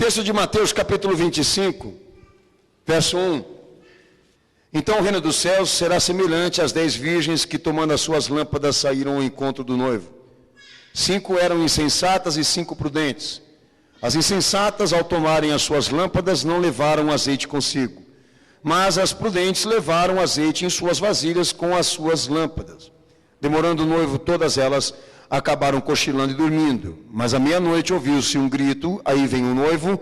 texto de Mateus capítulo 25, verso 1. Então o reino dos céus será semelhante às 10 virgens que, tomando as suas lâmpadas, saíram ao encontro do noivo. 5 eram insensatas e 5 prudentes. As insensatas, ao tomarem as suas lâmpadas, não levaram azeite consigo. Mas as prudentes levaram azeite em suas vasilhas com as suas lâmpadas. Demorando o noivo, todas elas acabaram cochilando e dormindo. Mas à meia-noite ouviu-se um grito: aí vem o noivo,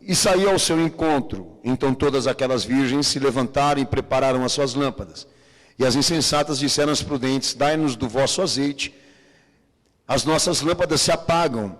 e saiu ao seu encontro. Então todas aquelas virgens se levantaram e prepararam as suas lâmpadas. E as insensatas disseram às prudentes: dai-nos do vosso azeite, as nossas lâmpadas se apagam.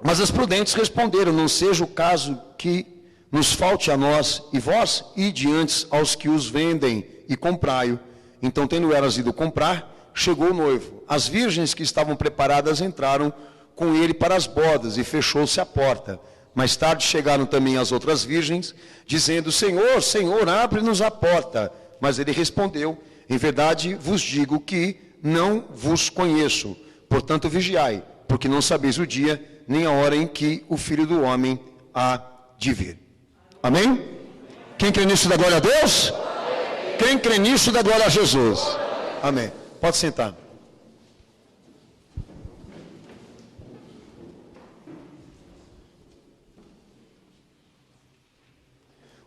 Mas as prudentes responderam: não seja o caso que nos falte a nós, e vós ide antes aos que os vendem e comprai-o. Então, tendo elas ido comprar, chegou o noivo. As virgens que estavam preparadas entraram com ele para as bodas, e fechou-se a porta. Mais tarde chegaram também as outras virgens, dizendo: Senhor, Senhor, abre-nos a porta. Mas ele respondeu: em verdade vos digo que não vos conheço. Portanto vigiai, porque não sabeis o dia nem a hora em que o Filho do Homem há de vir. Amém? Quem crê nisso dá glória a Deus? Quem crê nisso dá glória a Jesus. Amém. Pode sentar.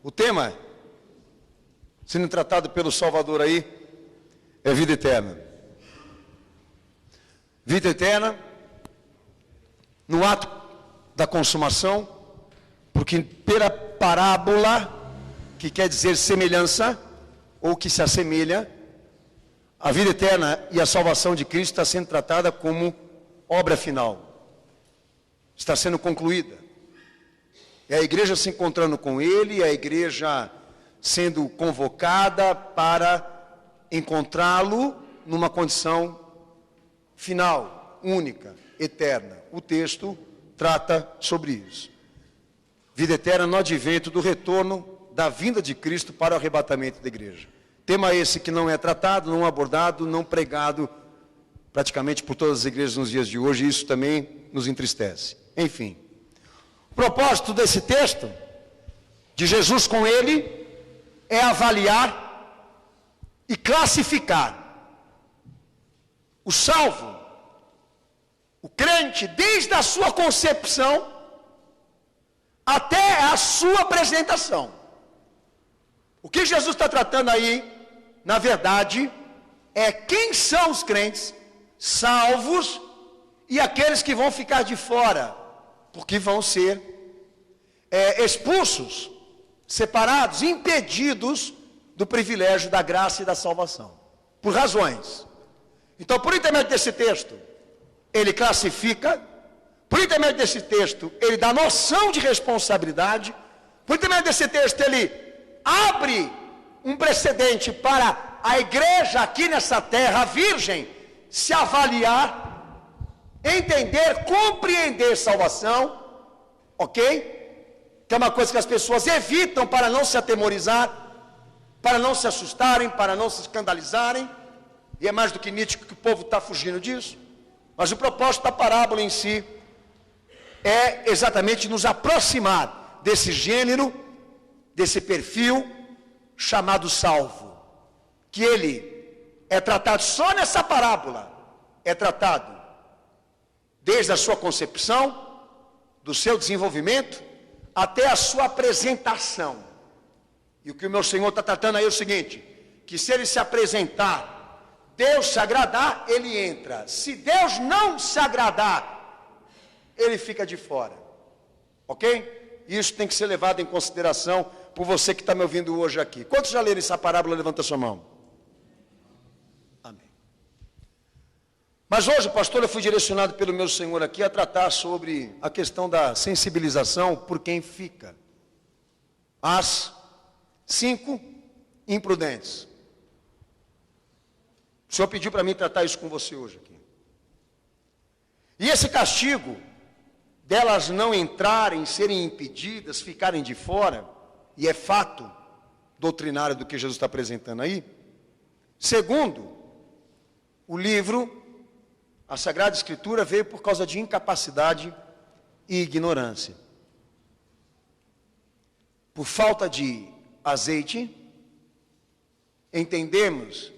O tema, sendo tratado pelo Salvador aí, é vida eterna. Vida eterna, no ato da consumação, porque pela parábola, que quer dizer semelhança, ou que se assemelha, a vida eterna e a salvação de Cristo está sendo tratada como obra final. Está sendo concluída. É a igreja se encontrando com Ele, a igreja sendo convocada para encontrá-lo numa condição final, única, eterna. O texto trata sobre isso. Vida eterna no advento do retorno da vinda de Cristo para o arrebatamento da igreja. Tema esse que não é tratado, não abordado, não pregado praticamente por todas as igrejas nos dias de hoje, e isso também nos entristece. Enfim. O propósito desse texto, de Jesus com ele, é avaliar e classificar o salvo, o crente, desde a sua concepção até a sua apresentação. O que Jesus está tratando aí, na verdade, é quem são os crentes salvos e aqueles que vão ficar de fora, porque vão ser expulsos, separados, impedidos do privilégio da graça e da salvação, por razões. Então, por intermédio desse texto, ele classifica, por intermédio desse texto, ele dá noção de responsabilidade, por intermédio desse texto, ele abre um precedente para a igreja aqui nessa terra virgem se avaliar, entender, compreender salvação, ok? Que é uma coisa que as pessoas evitam para não se atemorizar, para não se assustarem, para não se escandalizarem, e é mais do que nítido que o povo está fugindo disso. Mas o propósito da parábola em si é exatamente nos aproximar desse gênero, desse perfil chamado salvo, que ele é tratado só nessa parábola, é tratado desde a sua concepção, do seu desenvolvimento, até a sua apresentação. E o que o meu Senhor está tratando aí é o seguinte, que se ele se apresentar, Deus se agradar, ele entra. Se Deus não se agradar, ele fica de fora. Ok? Isso tem que ser levado em consideração por você que está me ouvindo hoje aqui. Quantos já leram essa parábola? Levanta sua mão. Amém. Mas hoje, pastor, eu fui direcionado pelo meu Senhor aqui a tratar sobre a questão da sensibilização por quem fica. As 5 imprudentes. O Senhor pediu para mim tratar isso com você hoje aqui. E esse castigo delas não entrarem, serem impedidas, ficarem de fora, e é fato doutrinário do que Jesus está apresentando aí, segundo o livro, a Sagrada Escritura veio por causa de incapacidade e ignorância. por falta de azeite, entendemos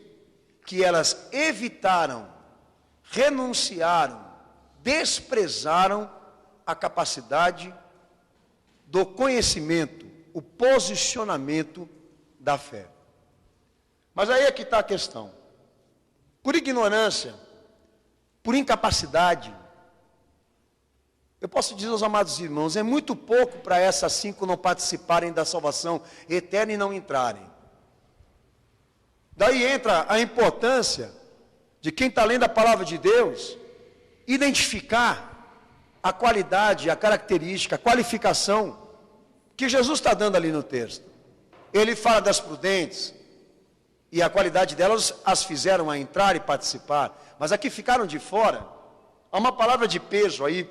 que elas evitaram, renunciaram, desprezaram a capacidade do conhecimento, o posicionamento da fé. Mas aí é que está a questão. Por ignorância, por incapacidade, eu posso dizer aos amados irmãos, é muito pouco para essas 5 não participarem da salvação eterna e não entrarem. Daí entra a importância de quem está lendo a palavra de Deus, identificar a qualidade, a característica, a qualificação que Jesus está dando ali no texto. Ele fala das prudentes, e a qualidade delas as fizeram a entrar e participar, mas aqui ficaram de fora. Há uma palavra de peso aí,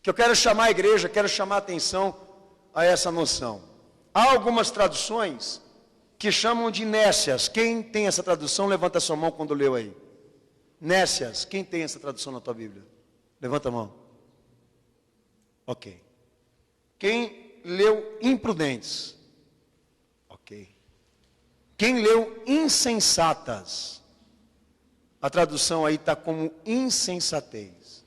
que eu quero chamar a igreja, quero chamar a atenção a essa noção. Há algumas traduções que chamam de nécias. Quem tem essa tradução, levanta a sua mão quando leu aí. Nécias, quem tem essa tradução na tua Bíblia? Levanta a mão. Ok. Quem leu imprudentes? Ok. Quem leu insensatas? A tradução aí está como insensatez.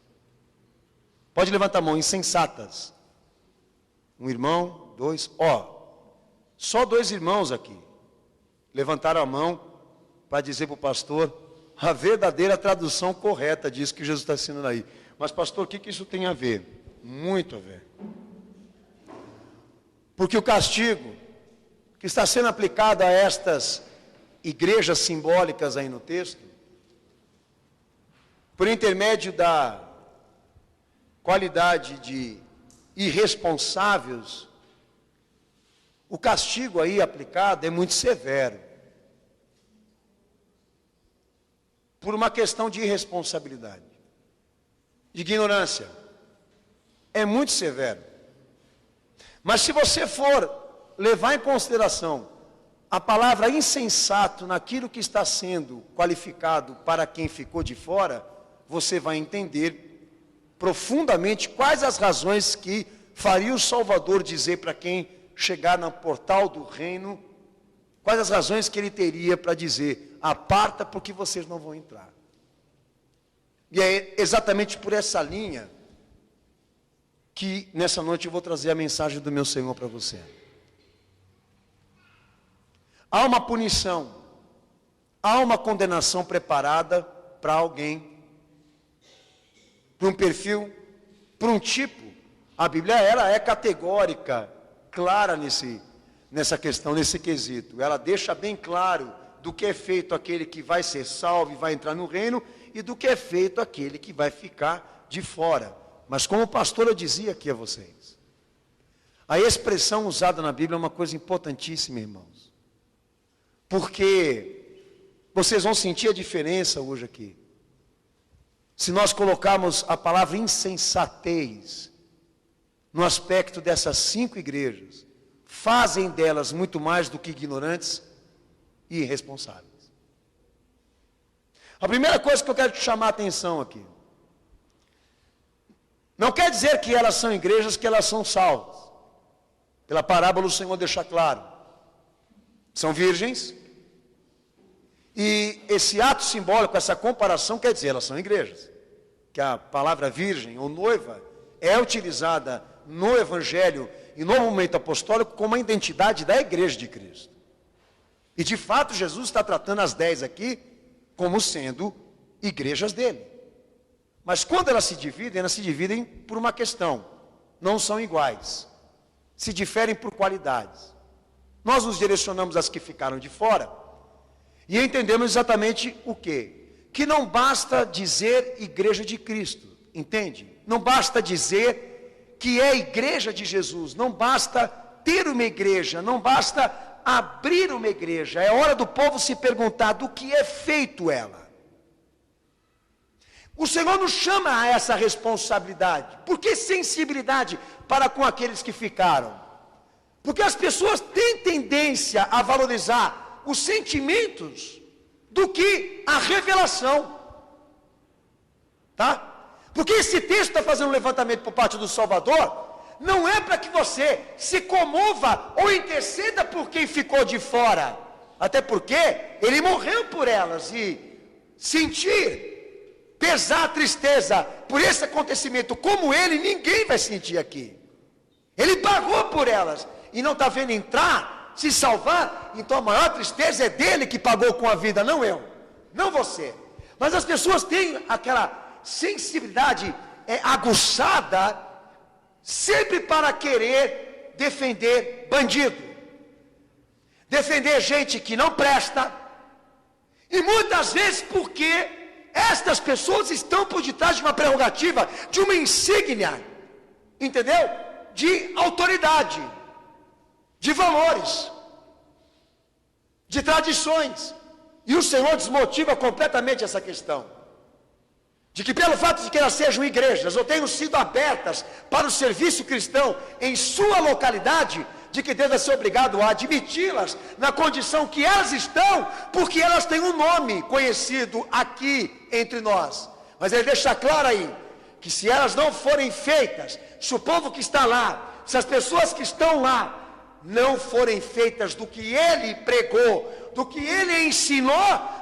Pode levantar a mão, insensatas. Um irmão, 2, só 2 irmãos aqui. Levantaram a mão para dizer para o pastor a verdadeira tradução correta disso que Jesus está ensinando aí. Mas pastor, o que isso tem a ver? Muito a ver. Porque o castigo que está sendo aplicado a estas igrejas simbólicas aí no texto, por intermédio da qualidade de irresponsáveis, o castigo aí aplicado é muito severo. Por uma questão de irresponsabilidade, de ignorância. É muito severo. Mas se você for levar em consideração a palavra insensato naquilo que está sendo qualificado para quem ficou de fora, você vai entender profundamente quais as razões que faria o Salvador dizer para quem chegar no portal do reino, quais as razões que ele teria para dizer, aparta porque vocês não vão entrar. E é exatamente por essa linha que nessa noite eu vou trazer a mensagem do meu Senhor para você. Há uma punição, há uma condenação preparada para alguém, para um perfil, para um tipo. A Bíblia ela é categórica, clara nessa questão, nesse quesito. Ela deixa bem claro do que é feito aquele que vai ser salvo e vai entrar no reino, e do que é feito aquele que vai ficar de fora. Mas como pastor eu dizia aqui a vocês, a expressão usada na Bíblia é uma coisa importantíssima, irmãos. Porque vocês vão sentir a diferença hoje aqui. Se nós colocarmos a palavra insensatez no aspecto dessas 5 igrejas, fazem delas muito mais do que ignorantes e irresponsáveis. A primeira coisa que eu quero te chamar a atenção aqui, não quer dizer que elas são igrejas que elas são salvas. Pela parábola o Senhor deixa claro. São virgens. E esse ato simbólico, essa comparação quer dizer, elas são igrejas. Que a palavra virgem ou noiva é utilizada no Evangelho e no movimento apostólico como a identidade da igreja de Cristo. E de fato Jesus está tratando as 10 aqui como sendo igrejas dele. Mas quando elas se dividem por uma questão. Não são iguais. Se diferem por qualidades. Nós nos direcionamos às que ficaram de fora. E entendemos exatamente o quê? Que não basta dizer igreja de Cristo. Entende? Não basta dizer que é igreja de Jesus. Não basta ter uma igreja. Não basta abrir uma igreja. É hora do povo se perguntar do que é feito ela. O Senhor nos chama a essa responsabilidade. Por que sensibilidade para com aqueles que ficaram? Porque as pessoas têm tendência a valorizar os sentimentos do que a revelação. Tá? Porque esse texto está fazendo um levantamento por parte do Salvador não é para que você se comova ou interceda por quem ficou de fora, até porque ele morreu por elas, e sentir, pesar a tristeza por esse acontecimento como ele, ninguém vai sentir aqui. Ele pagou por elas, e não está vendo entrar, se salvar, então a maior tristeza é dele que pagou com a vida, não eu, não você. Mas as pessoas têm aquela sensibilidade aguçada, sempre para querer defender bandido, defender gente que não presta, e muitas vezes porque estas pessoas estão por detrás de uma prerrogativa, de uma insígnia, entendeu? De autoridade, de valores, de tradições, e o Senhor desmotiva completamente essa questão, de que pelo fato de que elas sejam igrejas, ou tenham sido abertas para o serviço cristão em sua localidade, de que deva ser obrigado a admiti-las na condição que elas estão, porque elas têm um nome conhecido aqui entre nós. Mas ele deixa claro aí, que se elas não forem feitas, se o povo que está lá, se as pessoas que estão lá, não forem feitas do que ele pregou, do que ele ensinou,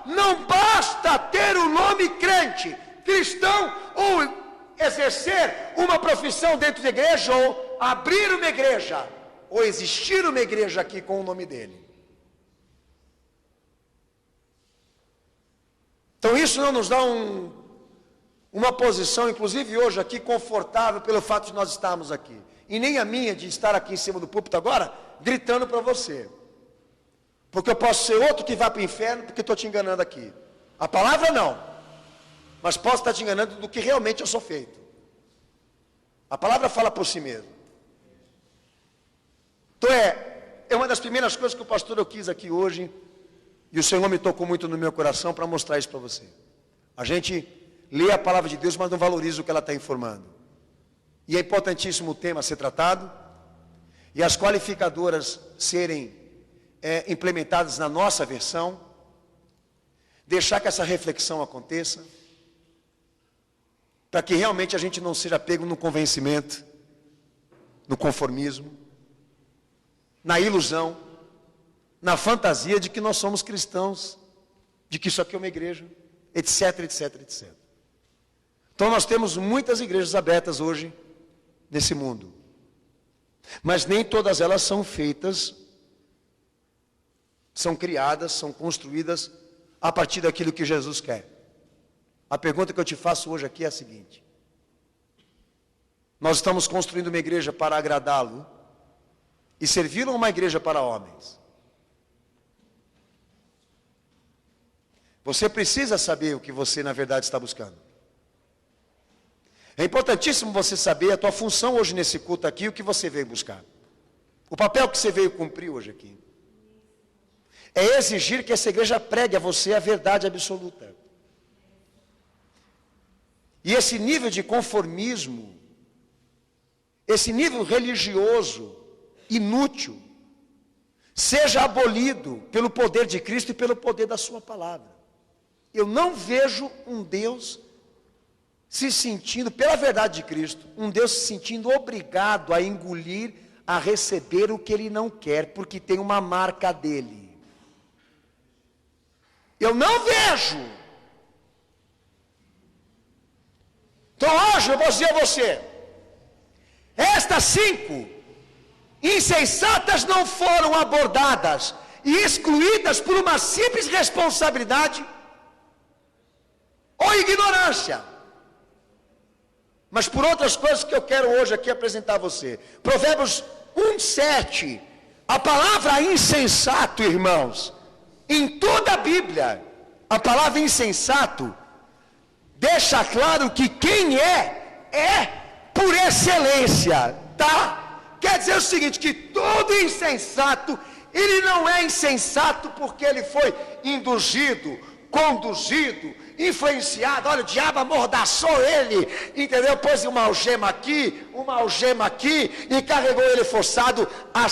não basta ter o nome crente, cristão, ou exercer uma profissão dentro da igreja, ou abrir uma igreja, ou existir uma igreja aqui com o nome dele. Então isso não nos dá uma posição, inclusive hoje aqui, confortável pelo fato de nós estarmos aqui. E nem a minha de estar aqui em cima do púlpito agora, gritando para você. Porque eu posso ser outro que vai para o inferno, porque estou te enganando aqui. A palavra não. Mas posso estar te enganando do que realmente eu sou feito. A palavra fala por si mesmo. Então é uma das primeiras coisas que o pastor eu quis aqui hoje, e o Senhor me tocou muito no meu coração para mostrar isso para você. A gente lê a palavra de Deus, mas não valoriza o que ela está informando. E é importantíssimo o tema ser tratado, e as qualificadoras serem implementadas na nossa versão, deixar que essa reflexão aconteça, para que realmente a gente não seja pego no convencimento, no conformismo, na ilusão, na fantasia de que nós somos cristãos, de que isso aqui é uma igreja, etc, etc, etc. Então nós temos muitas igrejas abertas hoje nesse mundo, mas nem todas elas são feitas, são criadas, são construídas a partir daquilo que Jesus quer. A pergunta que eu te faço hoje aqui é a seguinte: nós estamos construindo uma igreja para agradá-lo e servi-lo, ou uma igreja para homens? Você precisa saber o que você na verdade está buscando. É importantíssimo você saber a tua função hoje nesse culto aqui, o que você veio buscar, o papel que você veio cumprir hoje aqui. É exigir que essa igreja pregue a você a verdade absoluta. E esse nível de conformismo, esse nível religioso inútil, seja abolido pelo poder de Cristo e pelo poder da sua palavra. Eu não vejo um Deus se sentindo, pela verdade de Cristo, um Deus se sentindo obrigado a engolir, a receber o que Ele não quer, porque tem uma marca dele. Eu não vejo. Então hoje eu vou dizer a você, estas 5 insensatas não foram abordadas e excluídas por uma simples responsabilidade ou ignorância, mas por outras coisas que eu quero hoje aqui apresentar a você. Provérbios 1:7, a palavra insensato, irmãos, em toda a Bíblia, a palavra insensato deixa claro que quem é por excelência, tá? Quer dizer o seguinte, que todo insensato, ele não é insensato porque ele foi induzido, conduzido, influenciado. Olha, o diabo amordaçou ele, entendeu? Pôs uma algema aqui e carregou ele forçado a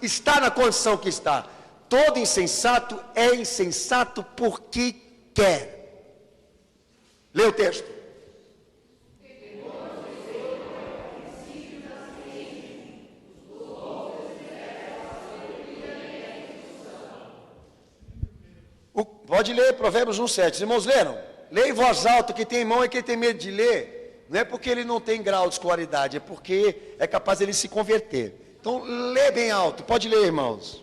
estar na condição que está. Todo insensato é insensato porque quer. Lê o texto. Pode ler Provérbios 1:7. Os irmãos leram? Leia em voz alta, quem tem mão é quem tem medo de ler. Não é porque ele não tem grau de escolaridade, é porque é capaz de ele se converter. Então, lê bem alto. Pode ler, irmãos.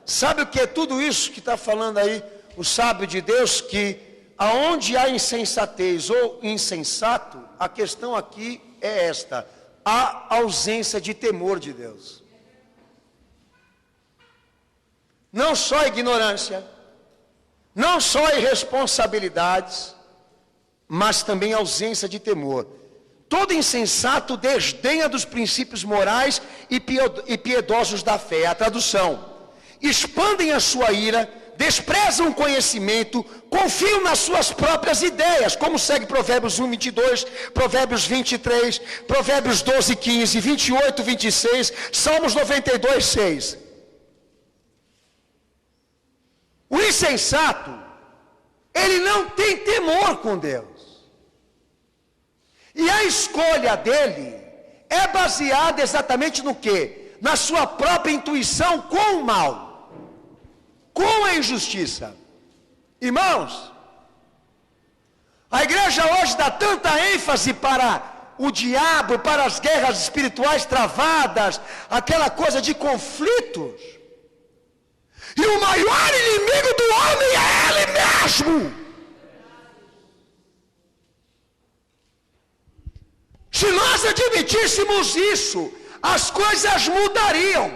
Sabe o que é tudo isso que está falando aí o sábio de Deus? Que aonde há insensatez ou insensato, a questão aqui é esta: a ausência de temor de Deus. Não só ignorância, não só irresponsabilidades, mas também ausência de temor. Todo insensato desdenha dos princípios morais e piedosos da fé. A tradução: expandem a sua ira, desprezam o conhecimento, confiam nas suas próprias ideias, como segue Provérbios 1:22, Provérbios 23, Provérbios 12:15, 28, 26, Salmos 92:6. O insensato, ele não tem temor com Deus. E a escolha dele é baseada exatamente no quê? Na sua própria intuição com o mal, com a injustiça. Irmãos, a igreja hoje dá tanta ênfase para o diabo, para as guerras espirituais travadas, aquela coisa de conflitos. E o maior inimigo do homem é ele mesmo. Se nós admitíssemos isso, as coisas mudariam.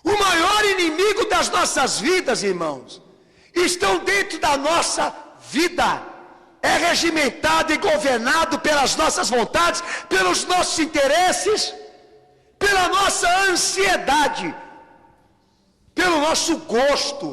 O maior inimigo das nossas vidas, irmãos, estão dentro da nossa vida. É regimentado e governado pelas nossas vontades, pelos nossos interesses, pela nossa ansiedade, pelo nosso gosto,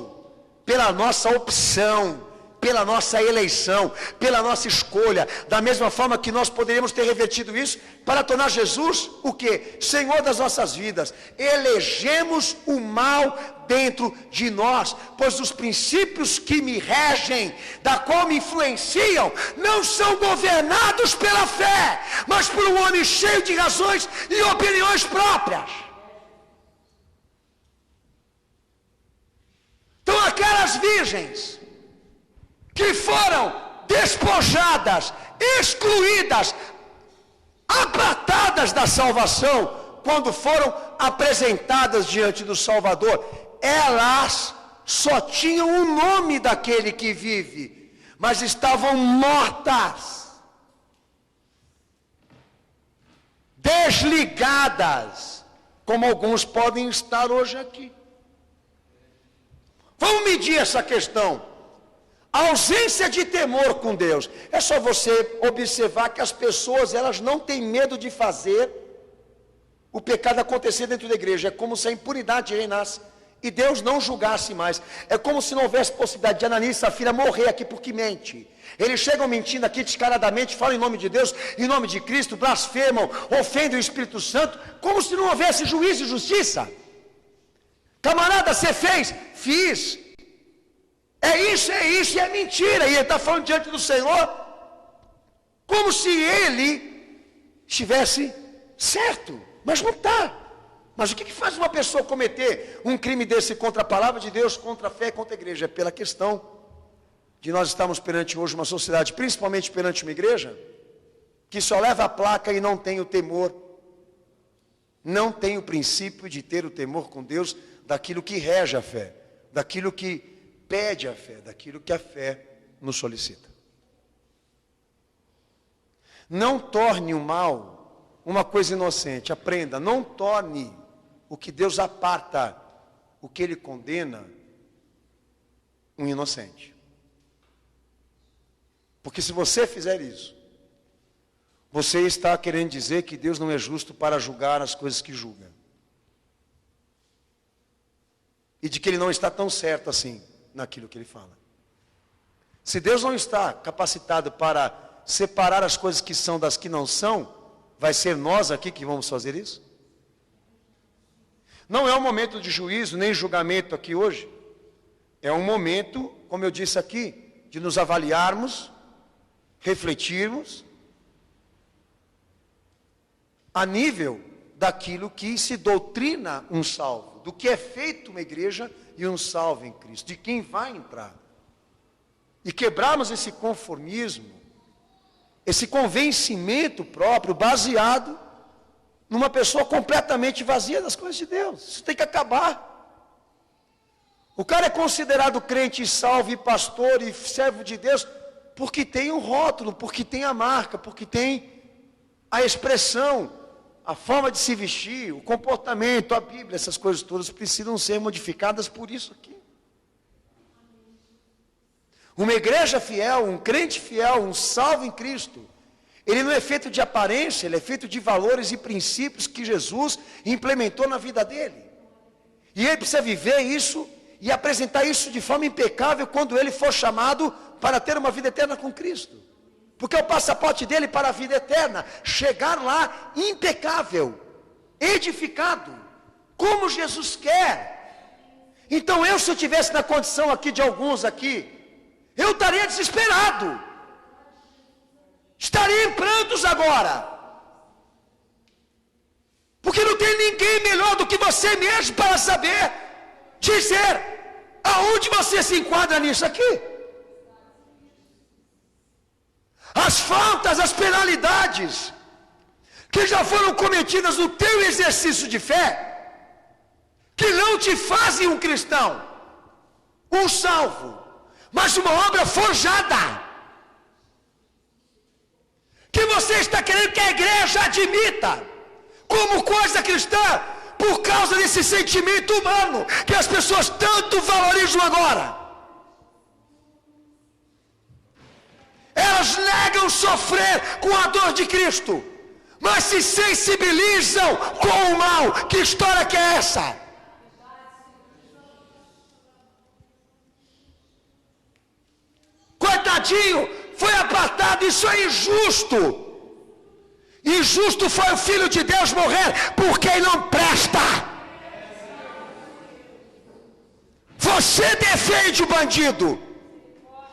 pela nossa opção, pela nossa eleição, pela nossa escolha. Da mesma forma que nós poderíamos ter revertido isso para tornar Jesus o quê? Senhor das nossas vidas. Elegemos o mal dentro de nós, pois os princípios que me regem, da qual me influenciam, não são governados pela fé, mas por um homem cheio de razões e opiniões próprias. Então aquelas virgens que foram despojadas, excluídas, apartadas da salvação, quando foram apresentadas diante do Salvador, elas só tinham o nome daquele que vive, mas estavam mortas, desligadas, como alguns podem estar hoje aqui. Vamos medir essa questão. A ausência de temor com Deus. É só você observar que as pessoas, elas não têm medo de fazer o pecado acontecer dentro da igreja. É como se a impunidade reinasse e Deus não julgasse mais. É como se não houvesse possibilidade de Ananias e Safira morrer aqui porque mente. Eles chegam mentindo aqui descaradamente, falam em nome de Deus, em nome de Cristo, blasfemam, ofendem o Espírito Santo, como se não houvesse juízo e justiça. Camarada, você fez? Fiz. É isso e é mentira. E ele está falando diante do Senhor, como se ele estivesse certo, mas não está. Mas o que faz uma pessoa cometer um crime desse contra a palavra de Deus, contra a fé, contra a igreja? É pela questão de nós estarmos perante hoje uma sociedade, principalmente perante uma igreja, que só leva a placa e não tem o temor, não tem o princípio de ter o temor com Deus, daquilo que rege a fé, daquilo que pede a fé, daquilo que a fé nos solicita. Não torne o mal uma coisa inocente. Aprenda, não torne o que Deus aparta, o que Ele condena, um inocente. Porque se você fizer isso, você está querendo dizer que Deus não é justo para julgar as coisas que julga. E de que Ele não está tão certo assim naquilo que Ele fala. Se Deus não está capacitado para separar as coisas que são das que não são, vai ser nós aqui que vamos fazer isso? Não é um momento de juízo nem julgamento aqui hoje. É um momento, como eu disse aqui, de nos avaliarmos, refletirmos a nível daquilo que se doutrina um salvo, do que é feito uma igreja e um salvo em Cristo, de quem vai entrar. E quebrarmos esse conformismo, esse convencimento próprio, baseado numa pessoa completamente vazia das coisas de Deus. Isso tem que acabar. O cara é considerado crente, salvo, e pastor e servo de Deus, porque tem um rótulo, porque tem a marca, porque tem a expressão, a forma de se vestir, o comportamento, a Bíblia, essas coisas todas precisam ser modificadas por isso aqui. Uma igreja fiel, um crente fiel, um salvo em Cristo, ele não é feito de aparência, ele é feito de valores e princípios que Jesus implementou na vida dele. E ele precisa viver isso e apresentar isso de forma impecável quando ele for chamado para ter uma vida eterna com Cristo. Porque é o passaporte dele para a vida eterna, chegar lá impecável, edificado, como Jesus quer. Então se eu estivesse na condição aqui de alguns aqui, eu estaria desesperado, estaria em prantos agora, porque não tem ninguém melhor do que você mesmo para saber dizer aonde você se enquadra nisso aqui. As faltas, as penalidades que já foram cometidas no teu exercício de fé, que não te fazem um cristão, um salvo, mas uma obra forjada, que você está querendo que a igreja admita como coisa cristã, por causa desse sentimento humano que as pessoas tanto valorizam agora. Elas negam sofrer com a dor de Cristo, mas se sensibilizam com o mal. Que história que é essa? Coitadinho, foi apartado, isso é injusto. Injusto foi o Filho de Deus morrer por quem não presta. Você defende o bandido,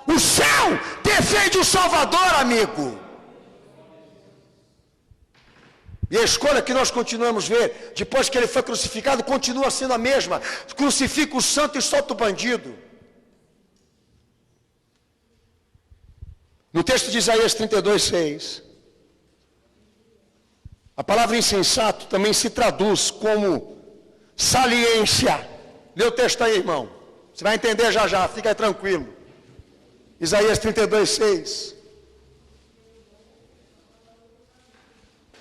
o céu defende o Salvador, amigo. E a escolha que nós continuamos a ver, depois que ele foi crucificado, continua sendo a mesma. Crucifica o santo e solta o bandido. No texto de Isaías 32:6, a palavra insensato também se traduz como saliência. Lê o texto aí, irmão. Você vai entender já já, fica aí tranquilo. Isaías 32:6.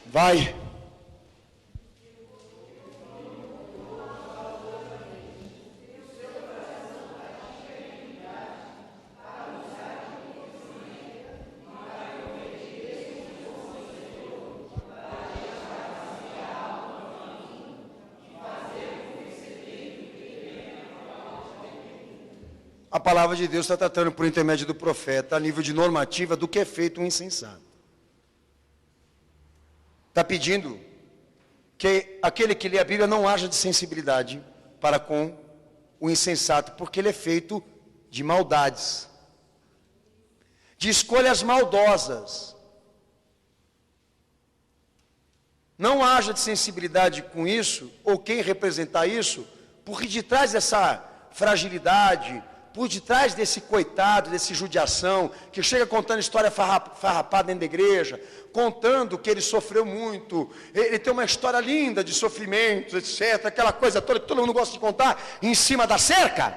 Vai. A palavra de Deus está tratando por intermédio do profeta, a nível de normativa, do que é feito um insensato. Está pedindo que aquele que lê a Bíblia não haja de sensibilidade para com o insensato, porque ele é feito de maldades, de escolhas maldosas. Não haja de sensibilidade com isso, ou quem representar isso, porque de trás dessa fragilidade, por detrás desse coitado, desse judiação, que chega contando história farrapada dentro da igreja, contando que ele sofreu muito, ele tem uma história linda de sofrimentos, etc., aquela coisa toda que todo mundo gosta de contar, em cima da cerca.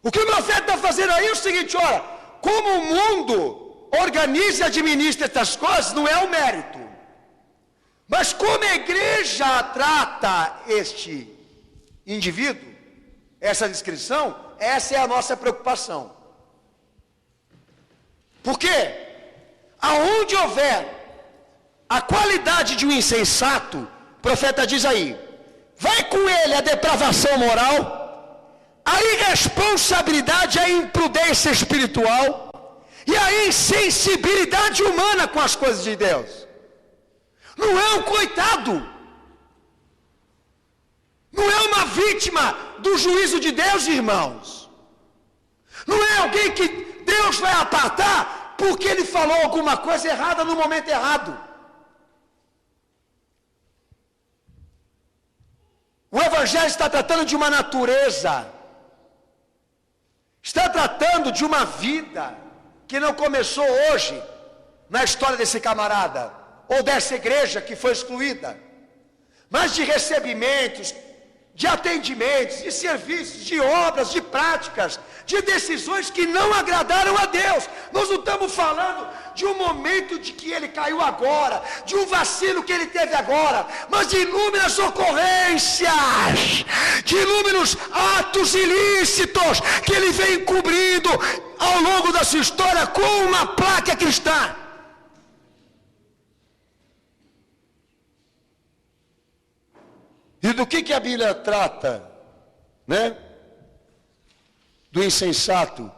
O que o profeta está fazendo aí é o seguinte: olha, como o mundo organiza e administra essas coisas, não é o mérito, mas como a igreja trata este indivíduo, essa descrição, essa é a nossa preocupação. Porque aonde houver a qualidade de um insensato, o profeta diz aí, vai com ele a depravação moral, a irresponsabilidade, a imprudência espiritual e a insensibilidade humana com as coisas de Deus. Não é um coitado, não é uma vítima do juízo de Deus, irmãos. Não é alguém que Deus vai apartar porque ele falou alguma coisa errada no momento errado. O Evangelho está tratando de uma natureza, está tratando de uma vida que não começou hoje, na história desse camarada, ou dessa igreja que foi excluída, mas de recebimentos, de atendimentos, de serviços, de obras, de práticas, de decisões que não agradaram a Deus. Nós não estamos falando de um momento de que ele caiu agora, de um vacilo que ele teve agora, mas de inúmeras ocorrências, de inúmeros atos ilícitos que ele vem cobrindo ao longo da sua história com uma placa cristã. E do que a Bíblia trata, né? Do insensato,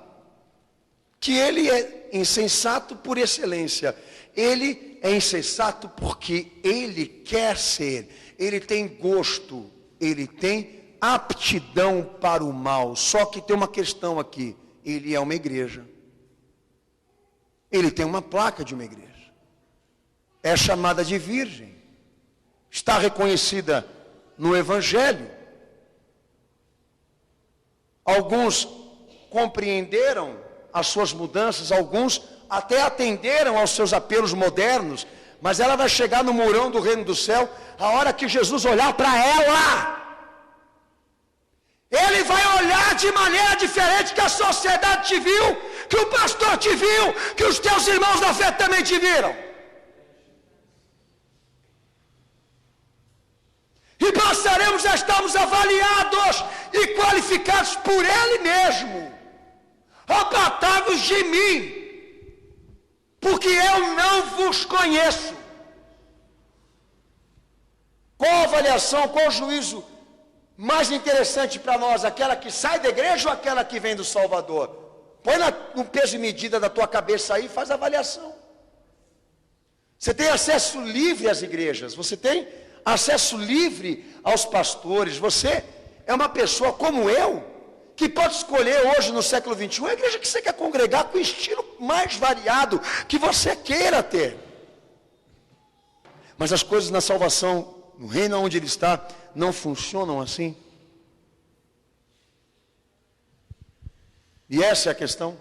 que ele é insensato por excelência. Ele é insensato porque ele quer ser, ele tem gosto, ele tem aptidão para o mal. Só que tem uma questão aqui, ele é uma igreja, ele tem uma placa de uma igreja, é chamada de virgem, está reconhecida no Evangelho. Alguns compreenderam as suas mudanças, alguns até atenderam aos seus apelos modernos, mas ela vai chegar no murão do reino do céu, a hora que Jesus olhar para ela, ele vai olhar de maneira diferente que a sociedade te viu, que o pastor te viu, que os teus irmãos da fé também te viram. E passaremos a estarmos avaliados e qualificados por Ele mesmo. Apartai-vos de mim, porque eu não vos conheço. Qual a avaliação, qual o juízo mais interessante para nós? Aquela que sai da igreja ou aquela que vem do Salvador? Põe no peso e medida da tua cabeça aí e faz a avaliação. Você tem acesso livre às igrejas, você tem acesso livre aos pastores. Você é uma pessoa como eu, que pode escolher hoje no século 21 a igreja que você quer congregar, com o estilo mais variado que você queira ter. Mas as coisas na salvação, no reino onde ele está, não funcionam assim. E essa é a questão.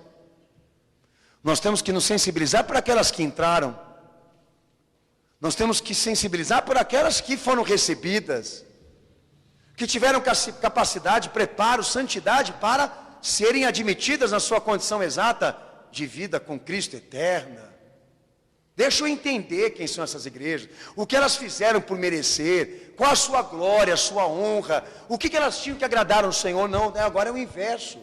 Nós temos que nos sensibilizar para aquelas que entraram. Nós temos que sensibilizar por aquelas que foram recebidas, que tiveram capacidade, preparo, santidade para serem admitidas na sua condição exata de vida com Cristo eterna. Deixa eu entender quem são essas igrejas, o que elas fizeram por merecer, qual a sua glória, a sua honra, o que elas tinham que agradar ao Senhor. Não, agora é o inverso.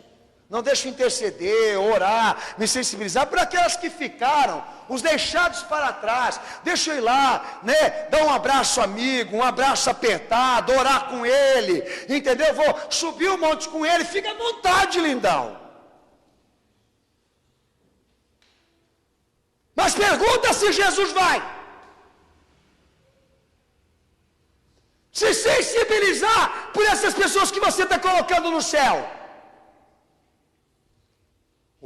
Não deixa eu interceder, orar, me sensibilizar por aquelas que ficaram, os deixados para trás. Deixa eu ir lá, né? Dar um abraço amigo, um abraço apertado, orar com ele, entendeu? Vou subir o monte com ele, fica à vontade, lindão. Mas pergunta se Jesus vai. Se sensibilizar por essas pessoas que você está colocando no céu.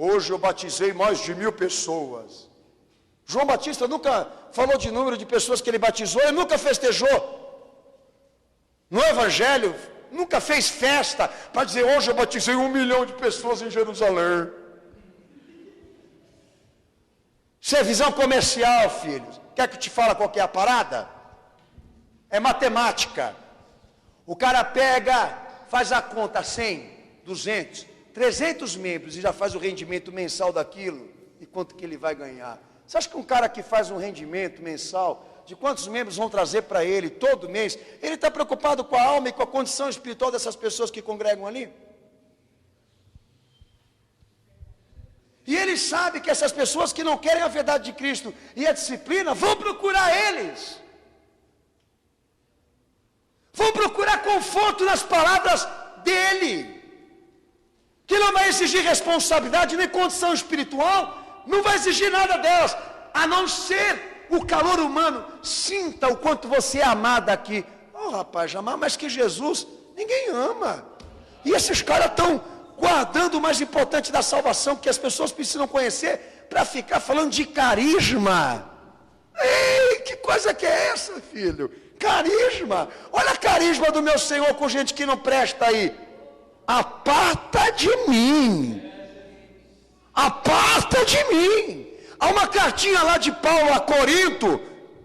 Hoje eu batizei mais de 1000 pessoas. João Batista nunca falou de número de pessoas que ele batizou, ele nunca festejou. No Evangelho, nunca fez festa para dizer, hoje eu batizei 1 milhão de pessoas em Jerusalém. Isso é visão comercial, filhos. Quer que eu te fale qual que é a parada? É matemática. O cara pega, faz a conta, 100, 200... 300 membros e já faz o rendimento mensal daquilo, e quanto que ele vai ganhar? Você acha que um cara que faz um rendimento mensal, de quantos membros vão trazer para ele todo mês, ele está preocupado com a alma e com a condição espiritual dessas pessoas que congregam ali? E ele sabe que essas pessoas que não querem a verdade de Cristo e a disciplina, vão procurar eles. Vão procurar conforto nas palavras dele, que não vai exigir responsabilidade nem condição espiritual, não vai exigir nada delas, a não ser o calor humano. Sinta o quanto você é amado aqui. Oh, rapaz, amar mais que Jesus, ninguém ama. E esses caras estão guardando o mais importante da salvação, que as pessoas precisam conhecer, para ficar falando de carisma. Ei, Que coisa que é essa, filho? Carisma. Olha a carisma do meu Senhor com gente que não presta aí. Aparta de mim. Aparta de mim. Há uma cartinha lá de Paulo a Corinto,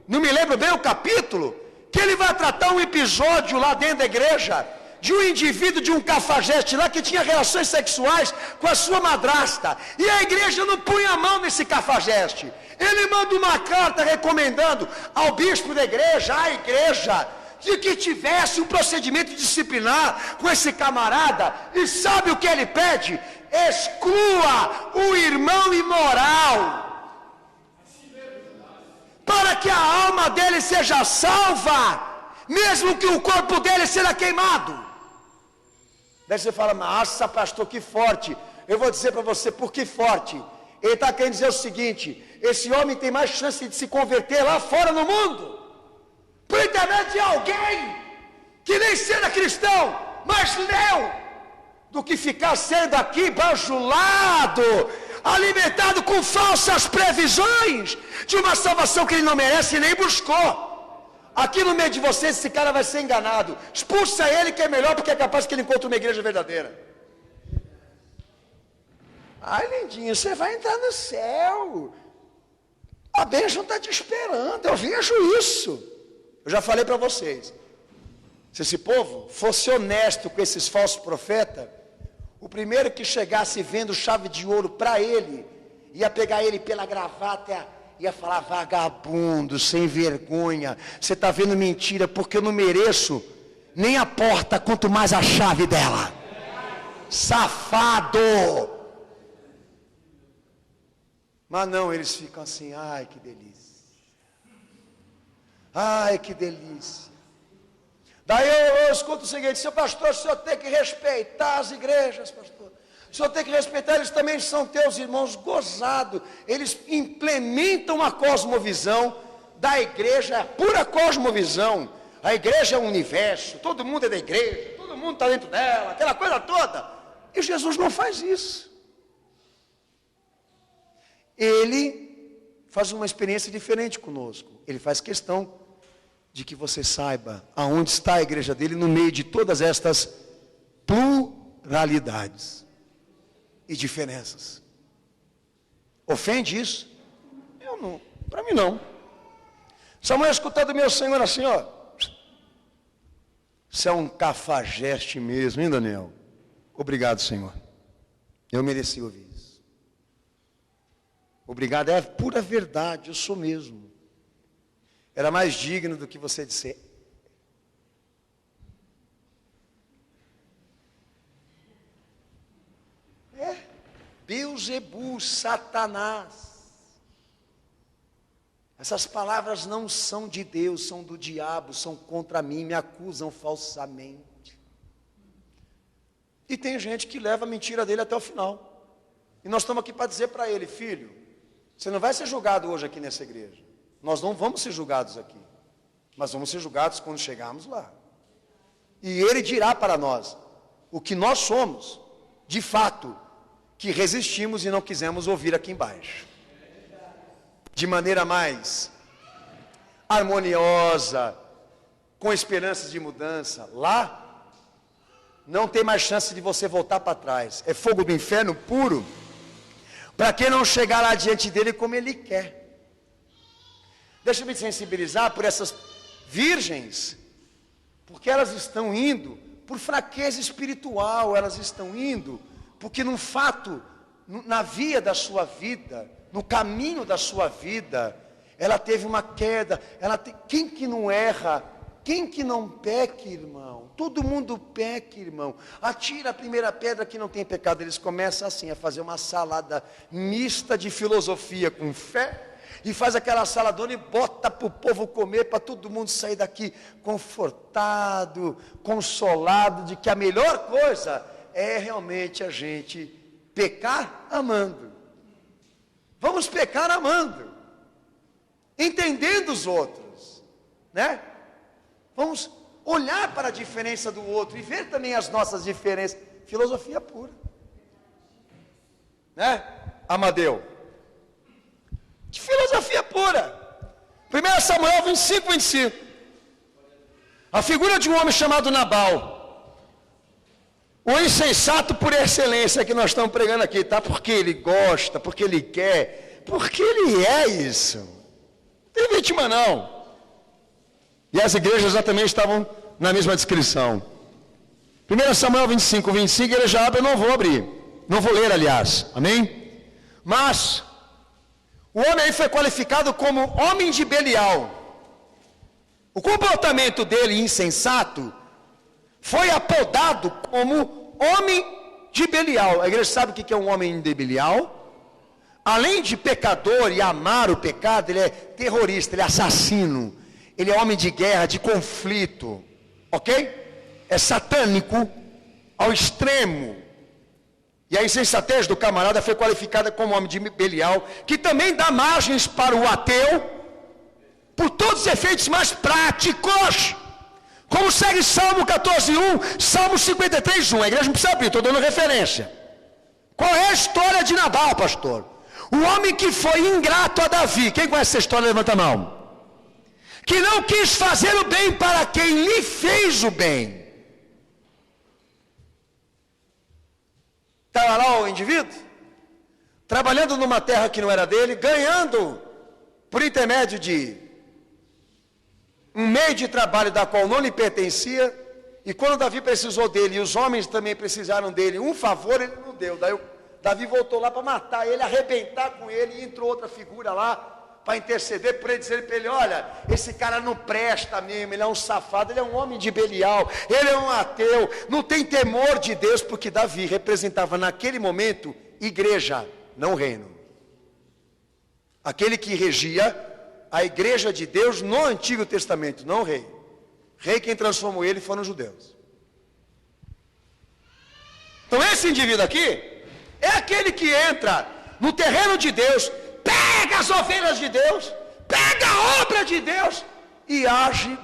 não me lembro bem o capítulo, que ele vai tratar um episódio lá dentro da igreja, de um indivíduo, de um cafajeste lá, que tinha relações sexuais com a sua madrasta, e a igreja não punha a mão nesse cafajeste. Ele manda uma carta recomendando ao bispo da igreja, à igreja, de que tivesse um procedimento disciplinar com esse camarada, e sabe o que ele pede? Exclua o irmão imoral, para que a alma dele seja salva, mesmo que o corpo dele seja queimado. Daí você fala, nossa pastor, que forte. Eu vou dizer para você, por que forte? Ele está querendo dizer o seguinte: esse homem tem mais chance de se converter lá fora no mundo, por intermédio de alguém que nem seja cristão, mas leu, do que ficar sendo aqui bajulado, alimentado com falsas previsões de uma salvação que ele não merece e nem buscou. Aqui no meio de vocês, esse cara vai ser enganado. Expulsa ele, que é melhor, porque é capaz que ele encontre uma igreja verdadeira. Ai, lindinho, você vai entrar no céu. A bênção está te esperando, eu vejo isso. Eu já falei para vocês, se esse povo fosse honesto com esses falsos profetas, o primeiro que chegasse vendo chave de ouro para ele, ia pegar ele pela gravata, ia falar, vagabundo, sem vergonha, você está vendo mentira, porque eu não mereço nem a porta, quanto mais a chave dela. Safado! Mas não, eles ficam assim, ai que delícia. Ai que delícia. Daí eu escuto o seguinte: seu pastor, o senhor tem que respeitar as igrejas, pastor. O senhor tem que respeitar, eles também são teus irmãos, gozado. Eles implementam a cosmovisão da igreja, a pura cosmovisão. A igreja é um universo, todo mundo é da igreja, todo mundo está dentro dela, aquela coisa toda. E Jesus não faz isso. Ele faz uma experiência diferente conosco. Ele faz questão de que você saiba aonde está a igreja dele no meio de todas estas pluralidades e diferenças. Ofende isso? Eu não, para mim não. Samuel escutando meu Senhor assim, ó. Você é um cafajeste mesmo, hein, Daniel? Obrigado, Senhor. Eu mereci ouvir isso. Obrigado, é a pura verdade, eu sou mesmo. Era mais digno do que você disser. Beelzebul, Satanás. Essas palavras não são de Deus, são do diabo, são contra mim, me acusam falsamente. E tem gente que leva a mentira dele até o final. E nós estamos aqui para dizer para ele, filho, você não vai ser julgado hoje aqui nessa igreja. Nós não vamos ser julgados aqui, mas vamos ser julgados quando chegarmos lá. E ele dirá para nós o que nós somos, de fato, que resistimos e não quisemos ouvir aqui embaixo. De maneira mais harmoniosa, com esperanças de mudança. Lá, não tem mais chance de você voltar para trás. É fogo do inferno puro, para quem não chegar lá diante dele como ele quer. Deixa eu me sensibilizar por essas virgens, porque elas estão indo por fraqueza espiritual, elas estão indo porque num fato, na via da sua vida, no caminho da sua vida, ela teve uma queda. Quem que não erra? Quem que não peca, irmão? Todo mundo peca, irmão. Atira a primeira pedra que não tem pecado. Eles começam assim, a fazer uma salada mista de filosofia com fé, e faz aquela saladona e bota para o povo comer, para todo mundo sair daqui confortado, consolado, de que a melhor coisa é realmente a gente pecar amando. Vamos pecar amando, entendendo os outros, né? Vamos olhar para a diferença do outro e ver também as nossas diferenças. Filosofia pura, né, Amadeu? De filosofia pura. 1 Samuel 25, 25. A figura de um homem chamado Nabal. O insensato por excelência que nós estamos pregando aqui, tá? Porque ele gosta, porque ele quer, porque ele é isso. Não tem vítima não. E as igrejas já também estavam na mesma descrição. 1 Samuel 25, 25, ele já abre, eu não vou abrir. Não vou ler, aliás. Amém? Mas, o homem aí foi qualificado como homem de Belial. O comportamento dele, insensato, foi apodado como homem de Belial. A igreja sabe o que é um homem de Belial? Além de pecador e amar o pecado, ele é terrorista, ele é assassino. Ele é homem de guerra, de conflito. Ok? É satânico ao extremo. E a insensatez do camarada foi qualificada como homem de Belial, que também dá margens para o ateu, por todos os efeitos mais práticos. Como segue Salmo 14:1, Salmo 53:1. A igreja não precisa abrir, estou dando referência. Qual é a história de Nabal, pastor? O homem que foi ingrato a Davi. Quem conhece essa história, levanta a mão. Que não quis fazer o bem para quem lhe fez o bem. Estava lá o indivíduo, trabalhando numa terra que não era dele, ganhando, por intermédio de um meio de trabalho da qual não lhe pertencia, e quando Davi precisou dele, e os homens também precisaram dele, um favor ele não deu. Daí Davi voltou lá para matar ele, arrebentar com ele, e entrou outra figura lá, para interceder por ele, dizer para ele, olha, esse cara não presta mesmo, ele é um safado, ele é um homem de Belial, ele é um ateu, não tem temor de Deus, porque Davi representava naquele momento igreja, não reino. Aquele que regia a igreja de Deus no Antigo Testamento, não o rei. Rei quem transformou ele foram os judeus. Então esse indivíduo aqui é aquele que entra no terreno de Deus, pega as ovelhas de Deus, pega a obra de Deus e age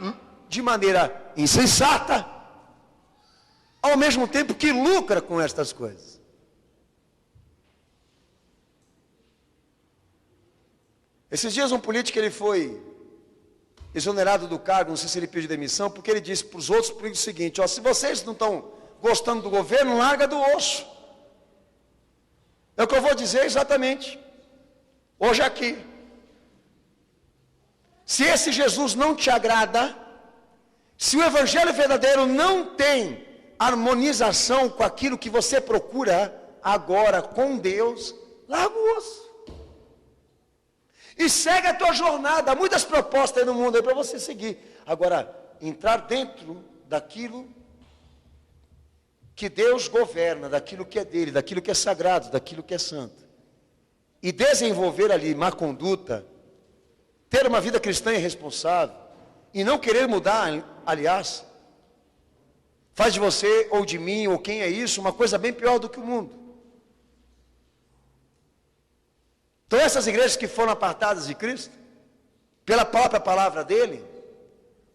de maneira insensata, ao mesmo tempo que lucra com estas coisas. Esses dias um político ele foi exonerado do cargo, não sei se ele pediu demissão, porque ele disse para os outros políticos o seguinte, ó, se vocês não estão gostando do governo, larga do osso. É o que eu vou dizer exatamente. Hoje aqui, se esse Jesus não te agrada, se o evangelho verdadeiro não tem harmonização com aquilo que você procura agora com Deus, larga o osso. E segue a tua jornada. Há muitas propostas aí no mundo aí para você seguir. Agora, entrar dentro daquilo que Deus governa, daquilo que é dele, daquilo que é sagrado, daquilo que é santo. E desenvolver ali má conduta, ter uma vida cristã irresponsável, e não querer mudar, aliás, faz de você, ou de mim, ou quem é isso, uma coisa bem pior do que o mundo. Então essas igrejas que foram apartadas de Cristo, pela própria palavra dele,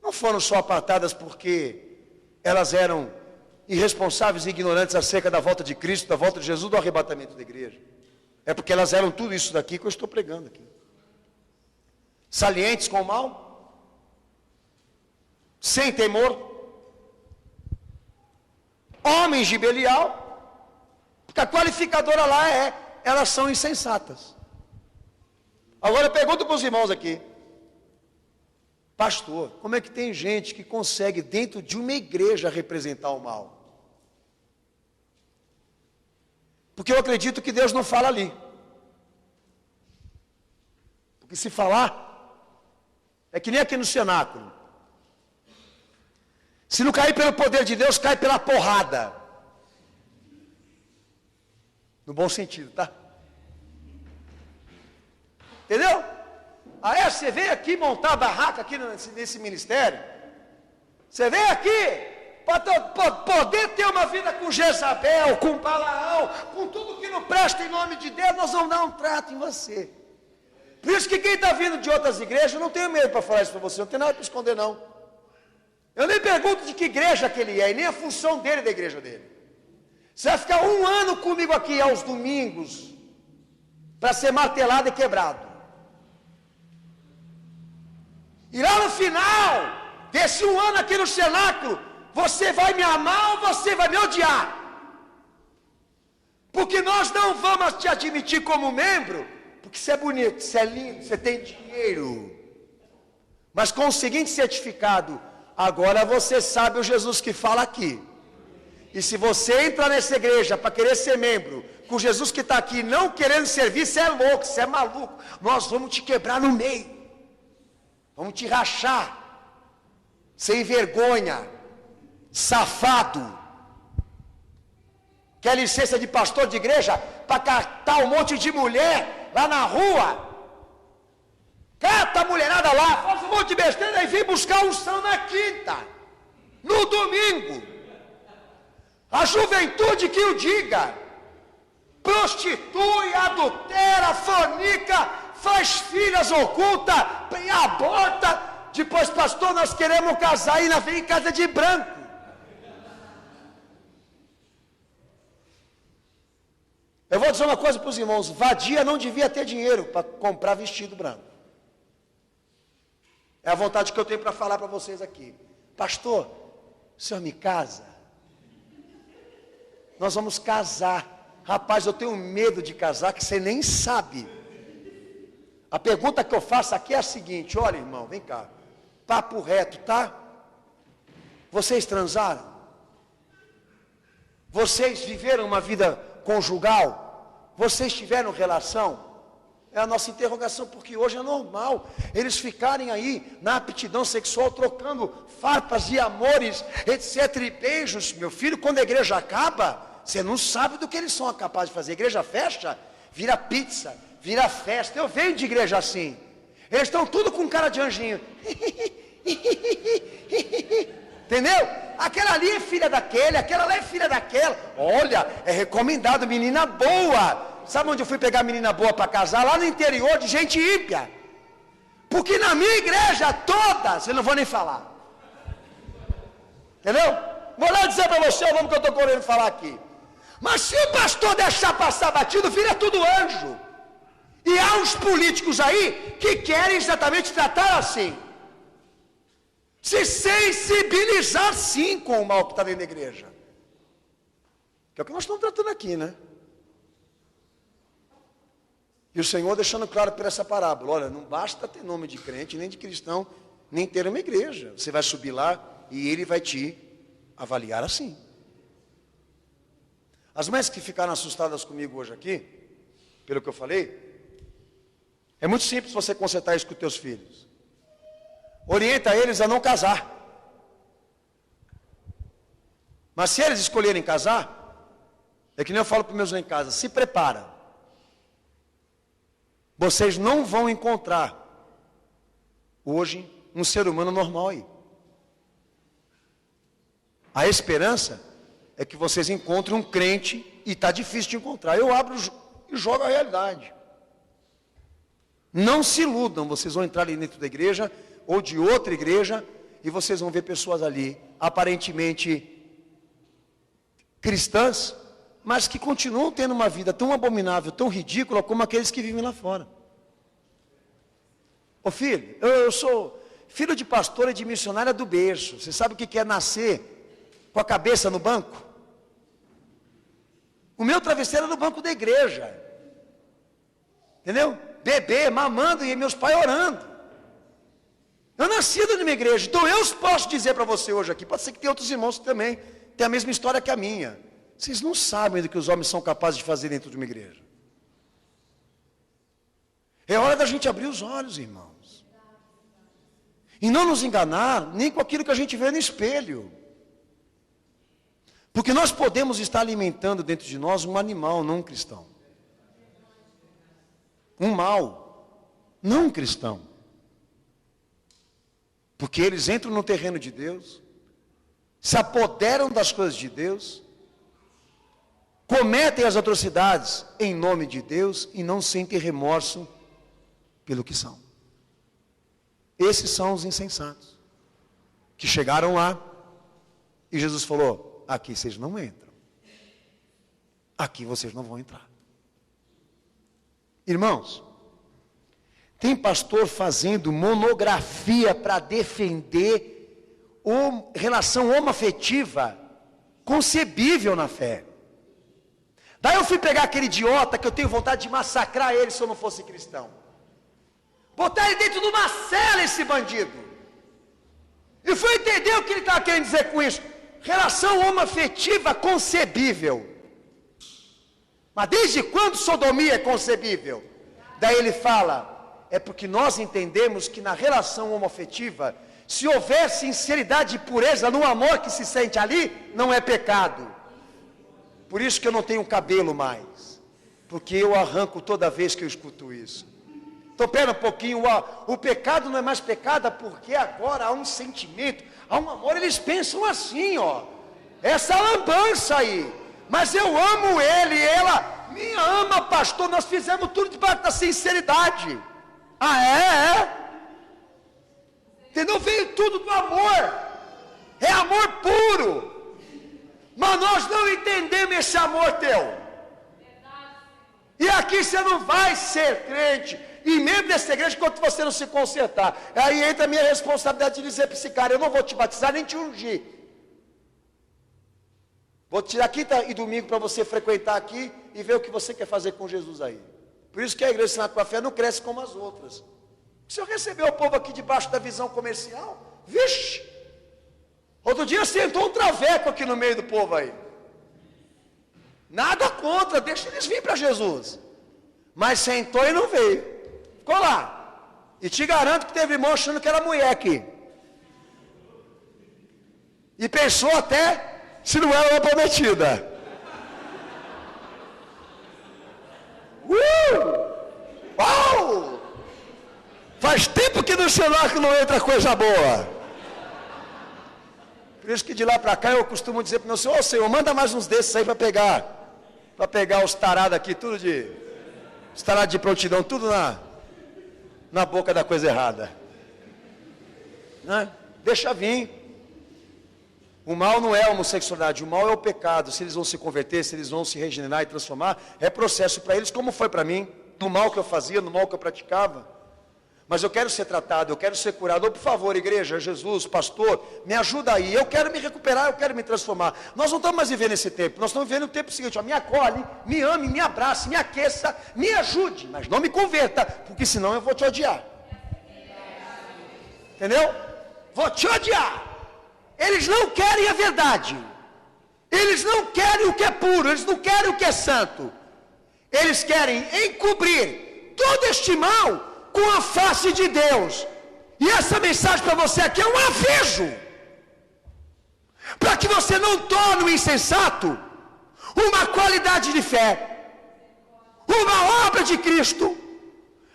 não foram só apartadas porque elas eram irresponsáveis e ignorantes acerca da volta de Cristo, da volta de Jesus, do arrebatamento da igreja. É porque elas eram tudo isso daqui que eu estou pregando aqui. Salientes com o mal, sem temor, homens de Belial, porque a qualificadora lá é, elas são insensatas. Agora eu pergunto para os irmãos aqui, pastor, como é que tem gente que consegue dentro de uma igreja representar o mal? Porque eu acredito que Deus não fala ali. Porque se falar, é que nem aqui no cenáculo. Se não cair pelo poder de Deus, cai pela porrada. No bom sentido, tá? Entendeu? Aí você vem aqui montar a barraca aqui nesse ministério. Você vem aqui para poder ter uma vida com Jezabel, com Balaão, com tudo que não presta em nome de Deus, nós vamos dar um trato em você. Por isso que quem está vindo de outras igrejas, eu não tenho medo para falar isso para você, não tem nada para esconder não. Eu nem pergunto de que igreja que ele é, e nem a função dele da igreja dele. Você vai ficar 1 ano comigo aqui aos domingos, para ser martelado e quebrado. E lá no final desse um ano aqui no cenáculo, você vai me amar ou você vai me odiar? Porque nós não vamos te admitir como membro, porque você é bonito, você é lindo, você tem dinheiro. Mas com o seguinte certificado: agora você sabe o Jesus que fala aqui. E se você entrar nessa igreja para querer ser membro, com Jesus que está aqui não querendo servir, você é louco, você é maluco. Nós vamos te quebrar no meio. Vamos te rachar. Sem vergonha. Safado. Quer licença de pastor de igreja para catar um monte de mulher lá na rua? Cata a mulherada lá, faz um monte de besteira e vem buscar unção na quinta, no domingo. A juventude que o diga. Prostitui, adultera, fornica, faz filhas ocultas, aborta. Depois, pastor, nós queremos casar e ainda vem em casa de branco. Eu vou dizer uma coisa para os irmãos: vadia não devia ter dinheiro para comprar vestido branco. É a vontade que eu tenho para falar para vocês aqui. Pastor, o senhor me casa? Nós vamos casar. Rapaz, eu tenho medo de casar, que você nem sabe. A pergunta que eu faço aqui é a seguinte: olha, irmão, vem cá. Papo reto, tá? Vocês transaram? Vocês viveram uma vida conjugal? Vocês tiveram relação? É a nossa interrogação, porque hoje é normal eles ficarem aí na aptidão sexual, trocando farpas e amores, etc, e beijos. Meu filho, quando a igreja acaba, você não sabe do que eles são capazes de fazer. A igreja fecha, vira pizza, vira festa. Eu venho de igreja assim. Eles estão tudo com cara de anjinho. Entendeu? Aquela ali é filha daquele, aquela lá é filha daquela. Olha, é recomendado, menina boa. Sabe onde eu fui pegar menina boa para casar? Lá no interior, de gente ímpia. Porque na minha igreja todas, eu não vou nem falar. Entendeu? Vou lá dizer para você o nome que eu estou querendo falar aqui. Mas se o pastor deixar passar batido, vira tudo anjo. E há uns políticos aí que querem exatamente tratar assim. Se sensibilizar sim com o mal que está dentro da igreja. Que é o que nós estamos tratando aqui, né? E o Senhor deixando claro por essa parábola: olha, não basta ter nome de crente, nem de cristão, nem ter uma igreja. Você vai subir lá e Ele vai te avaliar assim. As mães que ficaram assustadas comigo hoje aqui, pelo que eu falei, é muito simples você consertar isso com os teus filhos. Orienta eles a não casar. Mas se eles escolherem casar, é que nem eu falo para os meus lá em casa: se prepara. Vocês não vão encontrar hoje um ser humano normal aí. A esperança é que vocês encontrem um crente, e está difícil de encontrar. Eu abro e jogo a realidade. Não se iludam, vocês vão entrar ali dentro da igreja ou de outra igreja e vocês vão ver pessoas ali aparentemente cristãs, mas que continuam tendo uma vida tão abominável, tão ridícula como aqueles que vivem lá fora. Ô filho, eu sou filho de pastora e de missionária do berço. Você sabe o que é nascer com a cabeça no banco? O meu travesseiro era no banco da igreja. Entendeu? Bebê, mamando e meus pais orando. Eu nasci dentro de uma igreja. Então eu posso dizer para você hoje aqui, pode ser que tenha outros irmãos que também têm a mesma história que a minha. Vocês não sabem do que os homens são capazes de fazer dentro de uma igreja. É hora da gente abrir os olhos, irmãos. E não nos enganar nem com aquilo que a gente vê no espelho. Porque nós podemos estar alimentando dentro de nós um animal, não um cristão. Um mal, não um cristão. Porque eles entram no terreno de Deus, se apoderam das coisas de Deus, cometem as atrocidades em nome de Deus e não sentem remorso pelo que são. Esses são os insensatos, que chegaram lá e Jesus falou: aqui vocês não entram, aqui vocês não vão entrar. Irmãos, Tem pastor fazendo monografia para defender relação homoafetiva concebível na fé. Daí eu fui pegar aquele idiota que eu tenho vontade de massacrar ele se eu não fosse cristão. Botar ele dentro de uma cela, esse bandido. E fui entender o que ele estava querendo dizer com isso. Relação homoafetiva concebível. Mas desde quando sodomia é concebível? Daí ele fala, é porque nós entendemos que na relação homoafetiva, se houver sinceridade e pureza no amor que se sente ali, não é pecado. Por isso que eu não tenho cabelo mais, porque eu arranco toda vez que eu escuto isso. Então pera um pouquinho, o pecado não é mais pecado, porque agora há um sentimento, há um amor. Eles pensam assim, essa lambança aí, mas eu amo ele, ela me ama, pastor. Nós fizemos tudo debaixo da sinceridade. Entendeu? Veio tudo do amor, é amor puro. Mas nós não entendemos esse amor teu. E aqui você não vai ser crente e membro dessa igreja enquanto você não se consertar. Aí entra a minha responsabilidade de dizer para esse cara, eu não vou te batizar nem te ungir. Vou te tirar quinta e domingo para você frequentar aqui e ver o que você quer fazer com Jesus aí. Por isso que a igreja Sinal com a Fé não cresce como as outras. Se eu receber o povo aqui debaixo da visão comercial, vixe! Outro dia sentou um traveco aqui no meio do povo aí. Nada contra, deixa eles virem para Jesus. Mas sentou e não veio. Ficou lá. E te garanto que teve irmão achando que era mulher aqui. E pensou até se não era uma prometida. Uau! Faz tempo que no celular que não entra coisa boa. Por isso que de lá para cá eu costumo dizer para o meu Senhor, Senhor, manda mais uns desses aí para pegar os tarados aqui, os tarados de prontidão, tudo na boca da coisa errada. Né? Deixa vir. O mal não é a homossexualidade, o mal é o pecado. Se eles vão se converter, se eles vão se regenerar e transformar, é processo para eles, como foi para mim, no mal que eu fazia, no mal que eu praticava. Mas eu quero ser tratado, eu quero ser curado. Por favor, igreja, Jesus, pastor, me ajuda aí. Eu quero me recuperar, eu quero me transformar. Nós não estamos mais vivendo esse tempo. Nós estamos vivendo o tempo seguinte. Me acolhe, me ame, me abrace, me aqueça, me ajude. Mas não me converta, porque senão eu vou te odiar. Entendeu? Vou te odiar. Eles não querem a verdade. Eles não querem o que é puro. Eles não querem o que é santo. Eles querem encobrir todo este mal com a face de Deus. E essa mensagem para você aqui é um aviso, para que você não torne o insensato uma qualidade de fé, uma obra de Cristo,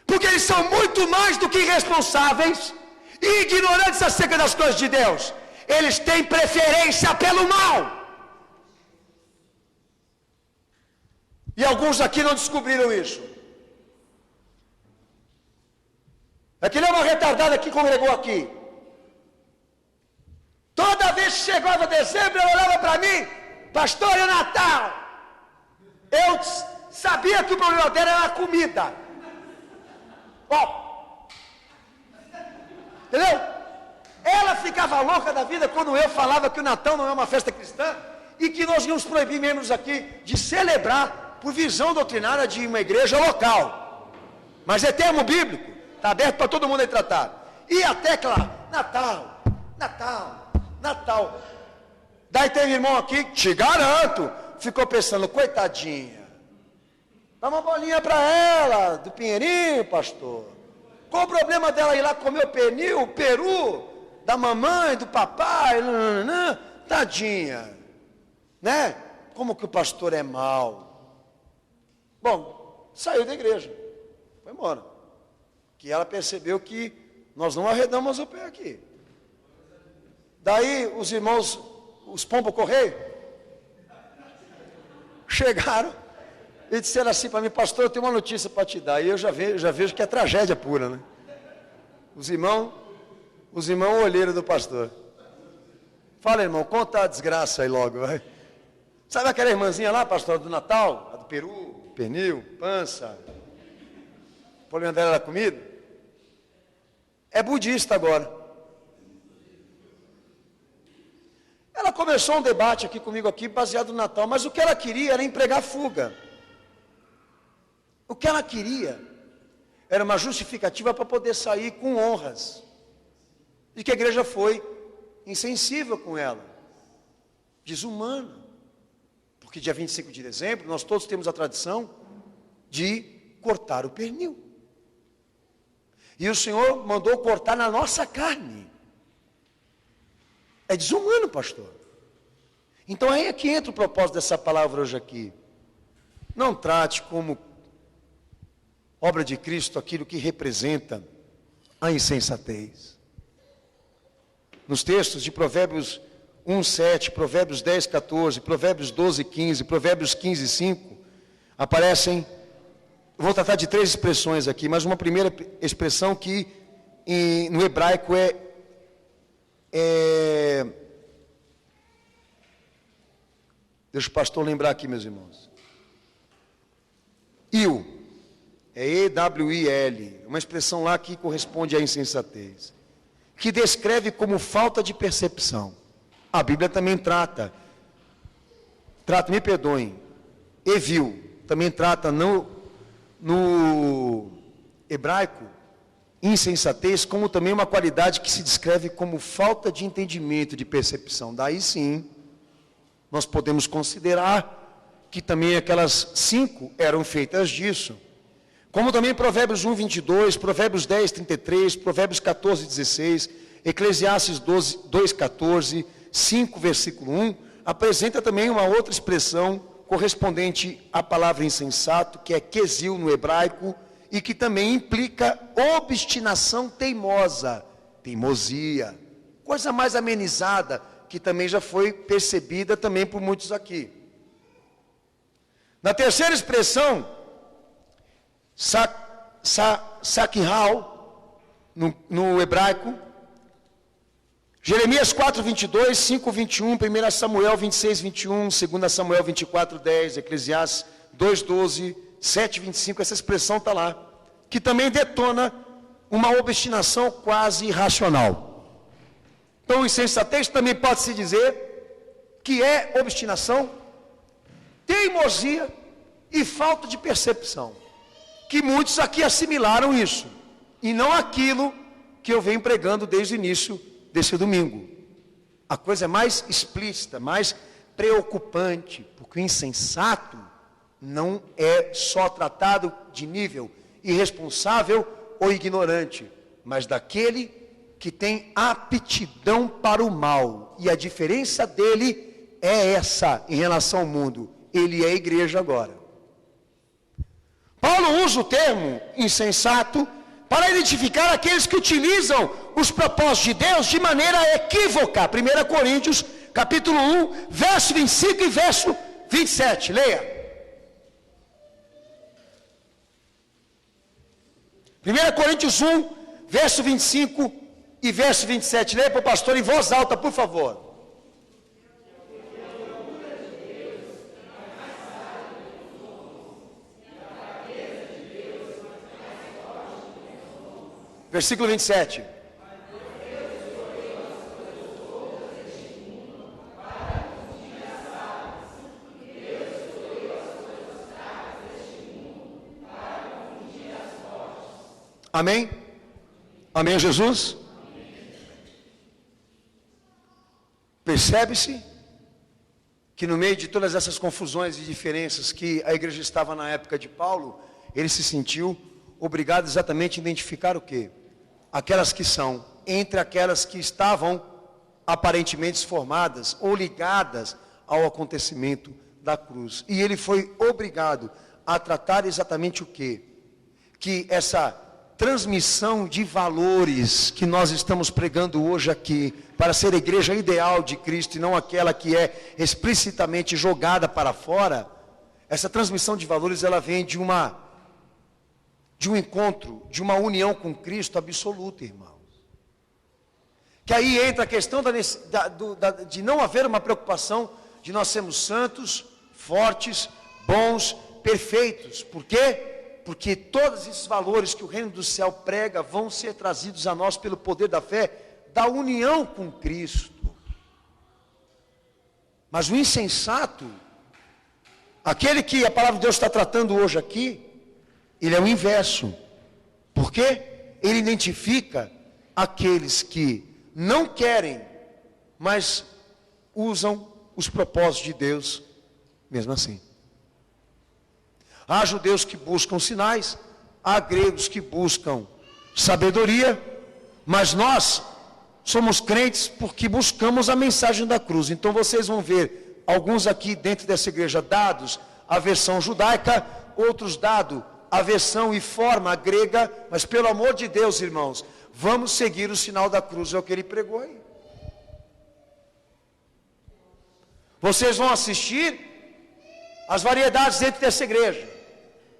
porque eles são muito mais do que irresponsáveis e ignorantes acerca das coisas de Deus. Eles têm preferência pelo mal. E alguns aqui não descobriram isso. Aquele é uma retardada que congregou aqui. Toda vez que chegava dezembro, ela olhava para mim, pastor, é Natal. Eu sabia que o problema dela era a comida. Entendeu? Ela ficava louca da vida quando eu falava que o Natal não é uma festa cristã e que nós íamos proibir membros aqui de celebrar por visão doutrinária de uma igreja local. Mas é termo bíblico. Está aberto para todo mundo aí tratar. E a tecla, Natal, Natal, Natal. Daí tem um irmão aqui, te garanto, ficou pensando, coitadinha. Dá uma bolinha para ela, do pinheirinho, pastor. Qual o problema dela ir lá comer o pernil, o peru, da mamãe, do papai, tadinha. Né? Como que o pastor é mau. Bom, saiu da igreja, foi embora. Que ela percebeu que nós não arredamos o pé aqui. Daí os irmãos, os pombos correio, chegaram e disseram assim para mim, pastor, eu tenho uma notícia para te dar. E eu já vejo que é tragédia pura, né? Os irmãos olheiros do pastor. Fala, irmão, conta a desgraça aí logo, vai. Sabe aquela irmãzinha lá, pastor, do Natal? A do peru, pernil, pança. O problema dela era comida? é budista agora. Ela começou um debate aqui comigo aqui, baseado no Natal, mas o que ela queria era empregar fuga. O que ela queria era uma justificativa para poder sair com honras. De que a igreja foi insensível com ela, desumana. Porque dia 25 de dezembro, nós todos temos a tradição de cortar o pernil. E o Senhor mandou cortar na nossa carne. É desumano, pastor. Então aí é que entra o propósito dessa palavra hoje aqui. Não trate como obra de Cristo aquilo que representa a insensatez. Nos textos de Provérbios 1:7, Provérbios 10:14, Provérbios 12:15, Provérbios 15:5, aparecem, vou tratar de 3 expressões aqui, mas uma primeira expressão que no hebraico deixa o pastor lembrar aqui, meus irmãos. Il, é E-W-I-L, uma expressão lá que corresponde à insensatez, que descreve como falta de percepção. A Bíblia também me perdoem, evil, também trata no hebraico, insensatez, como também uma qualidade que se descreve como falta de entendimento, de percepção. Daí sim, nós podemos considerar que também aquelas 5 eram feitas disso. Como também Provérbios 1:22, Provérbios 10:33, Provérbios 14:16, Eclesiastes 2:14, 5, versículo 1, apresenta também uma outra expressão correspondente à palavra insensato, que é quesil no hebraico, e que também implica obstinação teimosa, teimosia, coisa mais amenizada, que também já foi percebida também por muitos aqui. Na terceira expressão, sakhal, no hebraico, Jeremias 4:22, 5:21, 1 Samuel 26:21, 2 Samuel 24:10, Eclesiastes 2:12, 7:25, essa expressão está lá, que também detona uma obstinação quase irracional. Então, insensatez também pode-se dizer que é obstinação, teimosia e falta de percepção. Que muitos aqui assimilaram isso, e não aquilo que eu venho pregando desde o início desse domingo. A coisa é mais explícita, mais preocupante, porque o insensato não é só tratado de nível irresponsável ou ignorante, mas daquele que tem aptidão para o mal. E a diferença dele é essa em relação ao mundo. Ele é a igreja agora. Paulo usa o termo insensato para identificar aqueles que utilizam os propósitos de Deus de maneira equívoca. 1 Coríntios, capítulo 1, verso 25 e verso 27. Leia. 1 Coríntios 1, verso 25 e verso 27. Leia para o pastor em voz alta, por favor. Versículo 27. Amém? Amém, Jesus? Percebe-se que no meio de todas essas confusões e diferenças que a igreja estava na época de Paulo, ele se sentiu obrigado exatamente a identificar o quê? Aquelas que são entre aquelas que estavam aparentemente formadas ou ligadas ao acontecimento da cruz. E ele foi obrigado a tratar exatamente o quê? Que essa transmissão de valores que nós estamos pregando hoje aqui, para ser a igreja ideal de Cristo e não aquela que é explicitamente jogada para fora, essa transmissão de valores, ela vem de um encontro, de uma união com Cristo absoluta, irmãos. Que aí entra a questão de não haver uma preocupação de nós sermos santos, fortes, bons, perfeitos. Por quê? Porque todos esses valores que o reino do céu prega vão ser trazidos a nós pelo poder da fé, da união com Cristo. Mas o insensato, aquele que a palavra de Deus está tratando hoje aqui, ele é o inverso. Por quê? Ele identifica aqueles que não querem, mas usam os propósitos de Deus mesmo assim. Há judeus que buscam sinais, há gregos que buscam sabedoria, mas nós somos crentes porque buscamos a mensagem da cruz. Então vocês vão ver alguns aqui dentro dessa igreja dados a versão judaica, outros dados a versão e forma grega, mas pelo amor de Deus, irmãos, vamos seguir o sinal da cruz, é o que ele pregou aí. Vocês vão assistir as variedades dentro dessa igreja.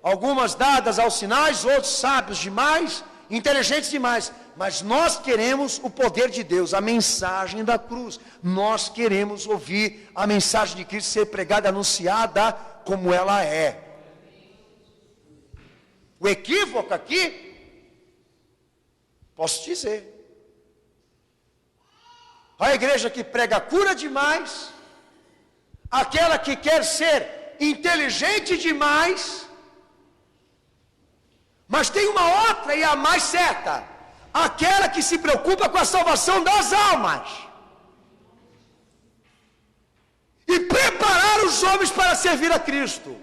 Algumas dadas aos sinais, outros sábios demais, inteligentes demais. Mas nós queremos o poder de Deus, a mensagem da cruz. Nós queremos ouvir a mensagem de Cristo ser pregada, anunciada como ela é. O equívoco aqui, posso dizer, a igreja que prega cura demais, aquela que quer ser inteligente demais, mas tem uma outra e a mais certa, aquela que se preocupa com a salvação das almas e preparar os homens para servir a Cristo.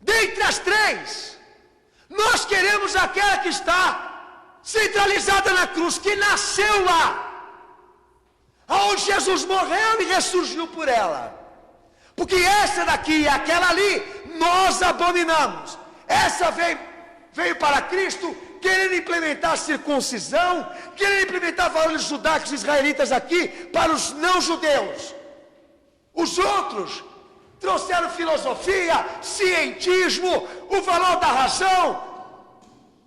Dentre as três, nós queremos aquela que está centralizada na cruz, que nasceu lá, aonde Jesus morreu e ressurgiu por ela. Porque essa daqui e aquela ali, nós abominamos. Essa veio para Cristo, querendo implementar a circuncisão, querendo implementar valores judaicos israelitas aqui para os não-judeus. Os outros trouxeram filosofia, cientismo, o valor da razão,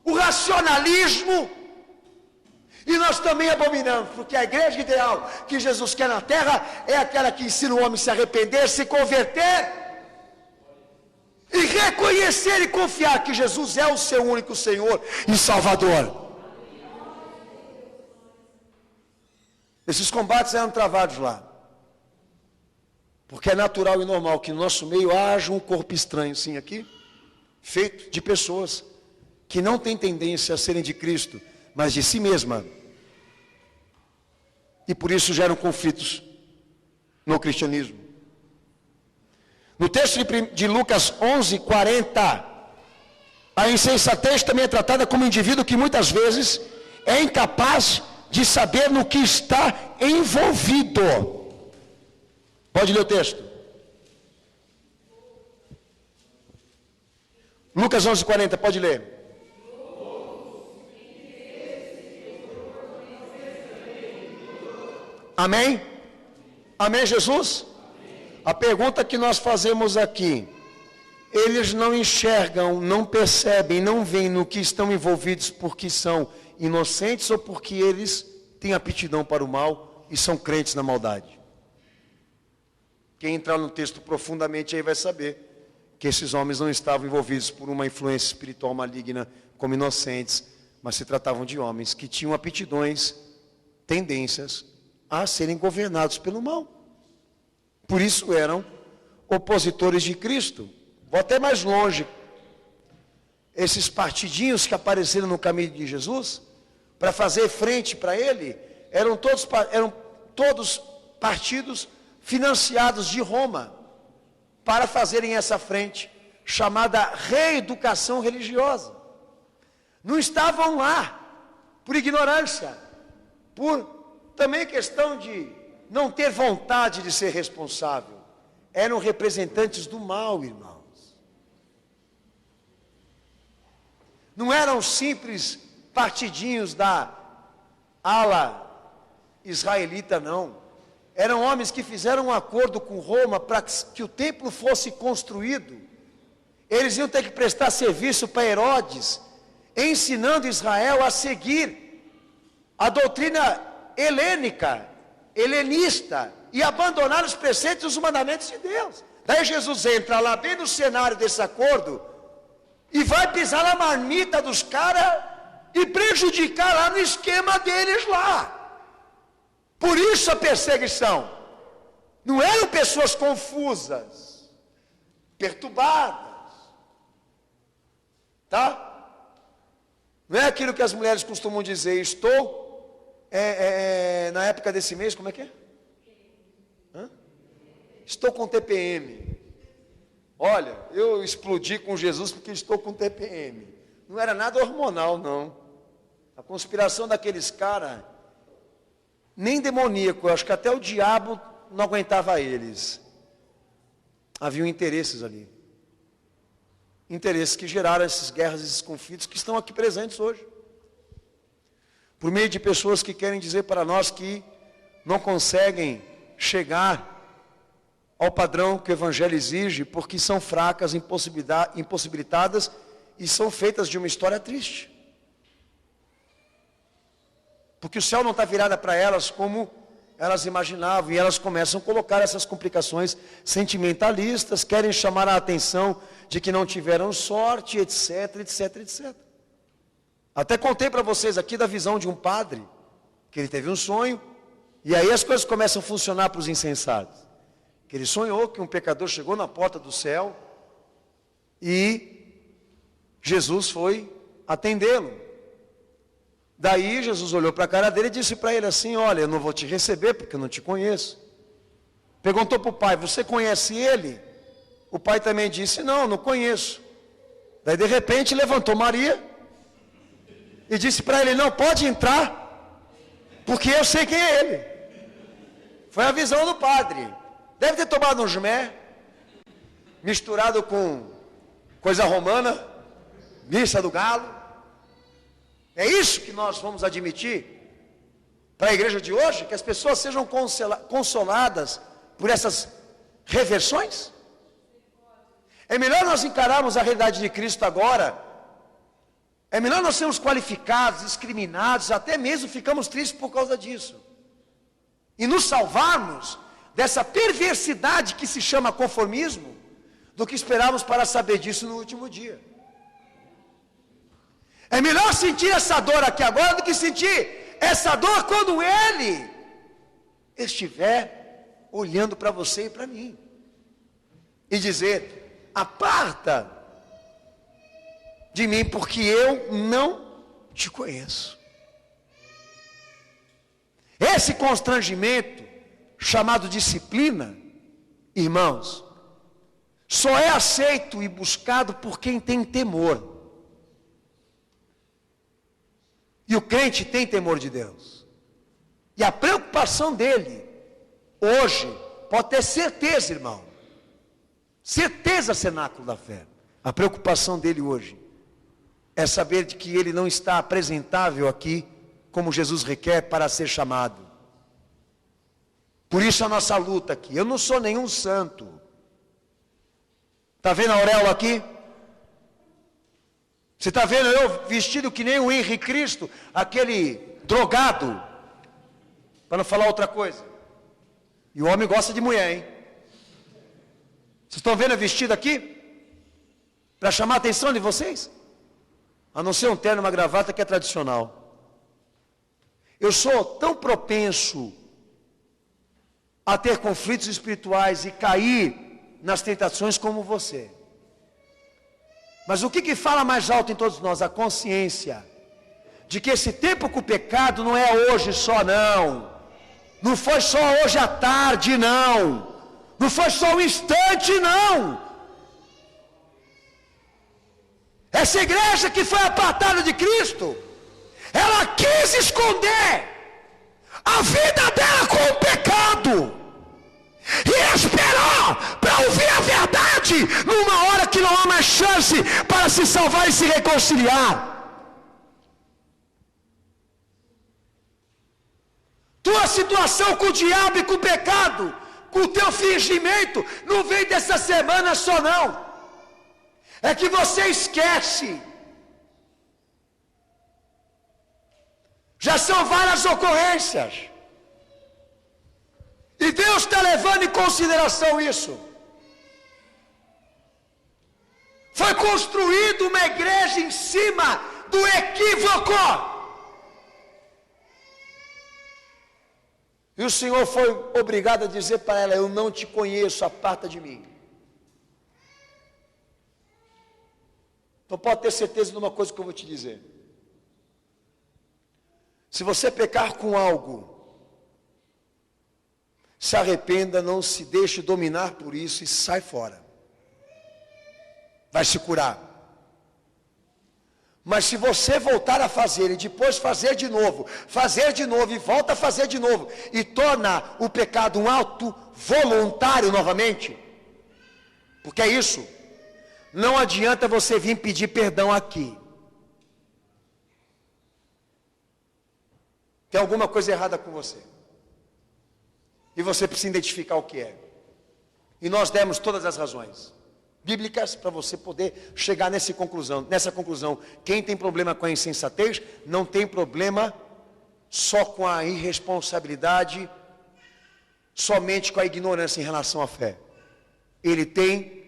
o racionalismo. E nós também abominamos, porque a igreja ideal que Jesus quer na terra é aquela que ensina o homem a se arrepender, se converter e reconhecer e confiar que Jesus é o seu único Senhor e Salvador. Esses combates eram travados lá, porque é natural e normal que no nosso meio haja um corpo estranho, sim, aqui, feito de pessoas que não têm tendência a serem de Cristo, mas de si mesma. E por isso geram conflitos no cristianismo. No texto de Lucas 11:40, a insensatez também é tratada como um indivíduo que muitas vezes é incapaz de saber no que está envolvido. Pode ler o texto. Lucas 11:40, pode ler. Amém? Amém, Jesus? A pergunta que nós fazemos aqui, eles não enxergam, não percebem, não veem no que estão envolvidos porque são inocentes ou porque eles têm aptidão para o mal e são crentes na maldade? Quem entrar no texto profundamente aí vai saber que esses homens não estavam envolvidos por uma influência espiritual maligna como inocentes, mas se tratavam de homens que tinham aptidões, tendências a serem governados pelo mal. Por isso eram opositores de Cristo. Vou até mais longe. Esses partidinhos que apareceram no caminho de Jesus, para fazer frente para ele, eram todos partidos financiados de Roma, para fazerem essa frente, chamada reeducação religiosa. Não estavam lá por ignorância, por também questão de não ter vontade de ser responsável. Eram representantes do mal, irmãos. Não eram simples partidinhos da ala israelita, não. Eram homens que fizeram um acordo com Roma para que o templo fosse construído. Eles iam ter que prestar serviço para Herodes, ensinando Israel a seguir a doutrina helenista, e abandonar os preceitos e os mandamentos de Deus. Daí Jesus entra lá bem no cenário desse acordo, e vai pisar na marmita dos caras e prejudicar lá no esquema deles lá. Por isso a perseguição. Não eram pessoas confusas, perturbadas, tá? Não é aquilo que as mulheres costumam dizer, estou, na época desse mês, como é que é? Estou com TPM. Olha, eu explodi com Jesus porque estou com TPM. Não era nada hormonal, não. A conspiração daqueles caras, nem demoníaco, eu acho que até o diabo não aguentava eles. Haviam interesses ali. Interesses que geraram essas guerras, esses conflitos que estão aqui presentes hoje. Por meio de pessoas que querem dizer para nós que não conseguem chegar ao padrão que o Evangelho exige, porque são fracas, impossibilitadas e são feitas de uma história triste. Porque o céu não está virado para elas como elas imaginavam, e elas começam a colocar essas complicações sentimentalistas, querem chamar a atenção de que não tiveram sorte, etc, etc, etc. Até contei para vocês aqui da visão de um padre, que ele teve um sonho, e aí as coisas começam a funcionar para os insensatos. Que ele sonhou que um pecador chegou na porta do céu, e Jesus foi atendê-lo. Daí Jesus olhou para a cara dele e disse para ele assim, olha, eu não vou te receber porque eu não te conheço. Perguntou para o pai, você conhece ele? O pai também disse, não, não conheço. Daí de repente levantou Maria e disse para ele, não, pode entrar, porque eu sei quem é ele. Foi a visão do padre. Deve ter tomado um jumé, misturado com coisa romana, missa do galo. É isso que nós vamos admitir para a igreja de hoje? Que as pessoas sejam consoladas por essas reversões? É melhor nós encararmos a realidade de Cristo agora. É melhor nós sermos qualificados, discriminados, até mesmo ficamos tristes por causa disso. E nos salvarmos dessa perversidade que se chama conformismo, do que esperarmos para saber disso no último dia. É melhor sentir essa dor aqui agora do que sentir essa dor quando Ele estiver olhando para você e para mim. E dizer, aparta de mim porque eu não te conheço. Esse constrangimento, chamado disciplina, irmãos, só é aceito e buscado por quem tem temor. E o crente tem temor de Deus. E a preocupação dele, hoje, pode ter certeza, irmão. Certeza, cenáculo da fé. A preocupação dele hoje é saber de que ele não está apresentável aqui, como Jesus requer para ser chamado. Por isso a nossa luta aqui. Eu não sou nenhum santo. Está vendo a auréola aqui? Você está vendo eu vestido que nem o Henri Cristo, aquele drogado, para não falar outra coisa. E o homem gosta de mulher, hein? Vocês estão vendo eu vestido aqui? Para chamar a atenção de vocês? A não ser um terno e uma gravata que é tradicional. Eu sou tão propenso a ter conflitos espirituais e cair nas tentações como você. Mas o que fala mais alto em todos nós? A consciência de que esse tempo com o pecado não é hoje só, não. Não foi só hoje à tarde, não. Não foi só um instante, não. Essa igreja que foi apartada de Cristo, ela quis esconder a vida dela com o pecado. E esperou para ouvir a verdade numa hora que não há mais chance para se salvar e se reconciliar. Tua situação com o diabo e com o pecado, com o teu fingimento, não vem dessa semana só não. É que você esquece. Já são várias ocorrências. E Deus está levando em consideração isso. Foi construída uma igreja em cima do equívoco. E o Senhor foi obrigado a dizer para ela: eu não te conheço, aparta de mim. Então pode ter certeza de uma coisa que eu vou te dizer. Se você pecar com algo, se arrependa, não se deixe dominar por isso e sai fora. Vai se curar. Mas se você voltar a fazer e depois fazer de novo e volta a fazer de novo, e torna o pecado um ato voluntário novamente, porque é isso, não adianta você vir pedir perdão aqui. Tem alguma coisa errada com você. E você precisa identificar o que é. E nós demos todas as razões bíblicas para você poder chegar nessa conclusão. Quem tem problema com a insensatez, não tem problema só com a irresponsabilidade, somente com a ignorância em relação à fé. Ele tem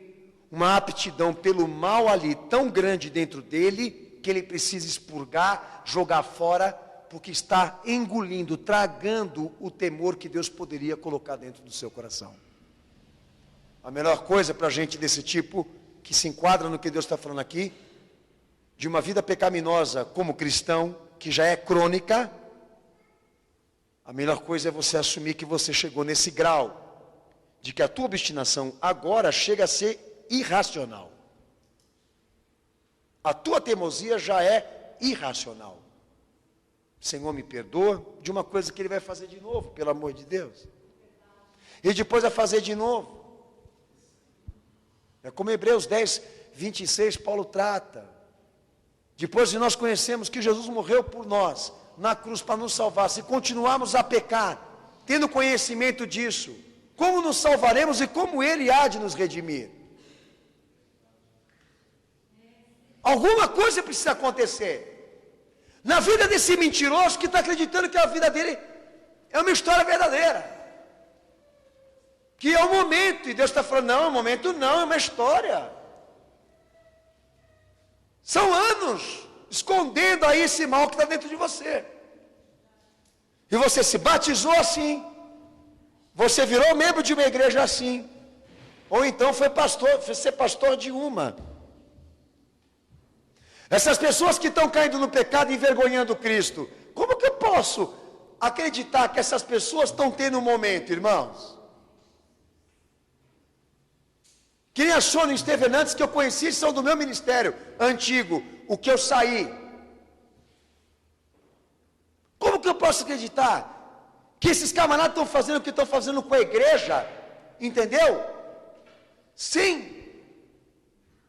uma aptidão pelo mal ali tão grande dentro dele, que ele precisa expurgar, jogar fora, porque está engolindo, tragando o temor que Deus poderia colocar dentro do seu coração. A melhor coisa para a gente desse tipo, que se enquadra no que Deus está falando aqui, de uma vida pecaminosa como cristão, que já é crônica, a melhor coisa é você assumir que você chegou nesse grau, de que a tua obstinação agora chega a ser irracional. A tua teimosia já é irracional. Senhor, me perdoa de uma coisa que Ele vai fazer de novo, pelo amor de Deus. E depois vai fazer de novo. É como Hebreus 10, 26, Paulo trata. Depois de nós conhecermos que Jesus morreu por nós, na cruz para nos salvar, se continuarmos a pecar, tendo conhecimento disso, como nos salvaremos e como Ele há de nos redimir? Alguma coisa precisa acontecer na vida desse mentiroso que está acreditando que a vida dele é uma história verdadeira, que é o momento, e Deus está falando: não, é um momento não, é uma história. São anos escondendo aí esse mal que está dentro de você. E você se batizou assim, você virou membro de uma igreja assim, ou então foi ser pastor de uma. Essas pessoas que estão caindo no pecado e envergonhando Cristo, como que eu posso acreditar que essas pessoas estão tendo um momento, irmãos? Quem achou no Estevenantes que eu conheci são do meu ministério antigo, o que eu saí. Como que eu posso acreditar que esses camaradas estão fazendo o que estão fazendo com a igreja, entendeu? Sem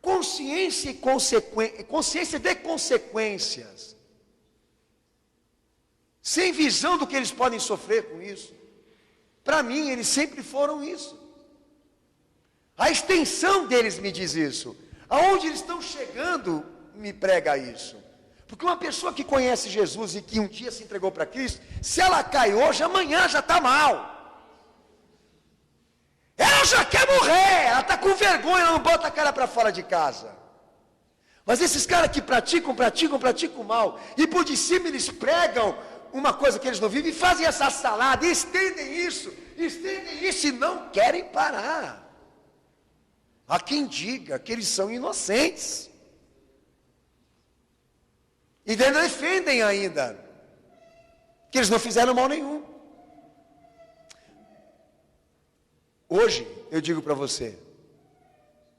consciência de consequências, sem visão do que eles podem sofrer com isso. Para mim, eles sempre foram isso. A extensão deles me diz isso. Aonde eles estão chegando me prega isso. Porque uma pessoa que conhece Jesus e que um dia se entregou para Cristo, se ela cai hoje, amanhã já está mal. Ela já quer morrer, ela está com vergonha, ela não bota a cara para fora de casa. Mas esses caras que praticam mal, e por de cima eles pregam uma coisa que eles não vivem, e fazem essa salada, e estendem isso e não querem parar. Há quem diga que eles são inocentes. E ainda defendem ainda que eles não fizeram mal nenhum. Hoje, eu digo para você,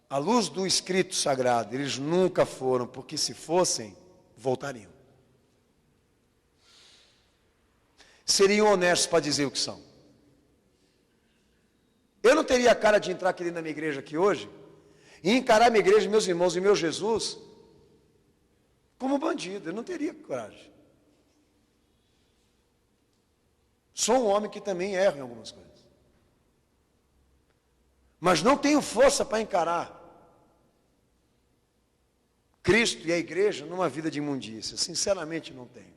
à luz do escrito sagrado, eles nunca foram, porque se fossem, voltariam. Seriam honestos para dizer o que são. Eu não teria a cara de entrar aqui dentro da minha igreja aqui hoje, e encarar minha igreja, meus irmãos e meu Jesus, como bandido. Eu não teria coragem. Sou um homem que também erra em algumas coisas. Mas não tenho força para encarar Cristo e a igreja numa vida de imundícia. Sinceramente não tenho.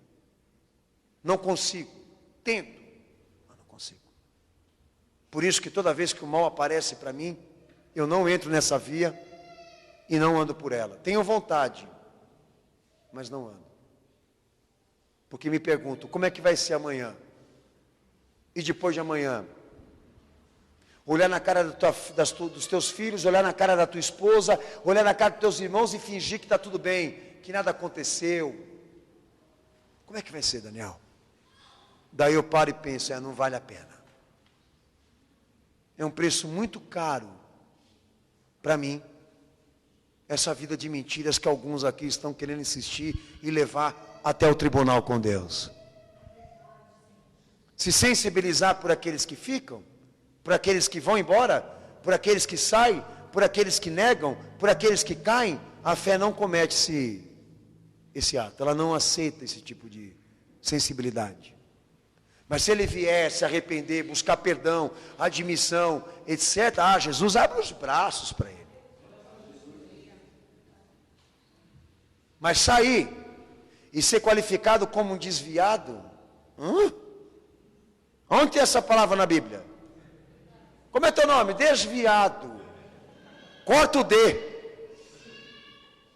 Não consigo. Tento, mas não consigo. Por isso que toda vez que o mal aparece para mim, eu não entro nessa via, e não ando por ela. Tenho vontade, mas não ando. Porque me pergunto, como é que vai ser amanhã? E depois de amanhã? Olhar na cara dos teus filhos, olhar na cara da tua esposa, olhar na cara dos teus irmãos e fingir que está tudo bem, que nada aconteceu. Como é que vai ser, Daniel? Daí eu paro e penso, não vale a pena. É um preço muito caro para mim, essa vida de mentiras que alguns aqui estão querendo insistir e levar até o tribunal com Deus. Se sensibilizar por aqueles que ficam, por aqueles que vão embora, por aqueles que saem, por aqueles que negam, por aqueles que caem, a fé não comete esse ato, ela não aceita esse tipo de sensibilidade. Mas se ele vier se arrepender, buscar perdão, admissão, etc., Jesus abre os braços para ele. Mas sair e ser qualificado como um desviado, onde tem essa palavra na Bíblia? Como é teu nome? Desviado. Corta o D.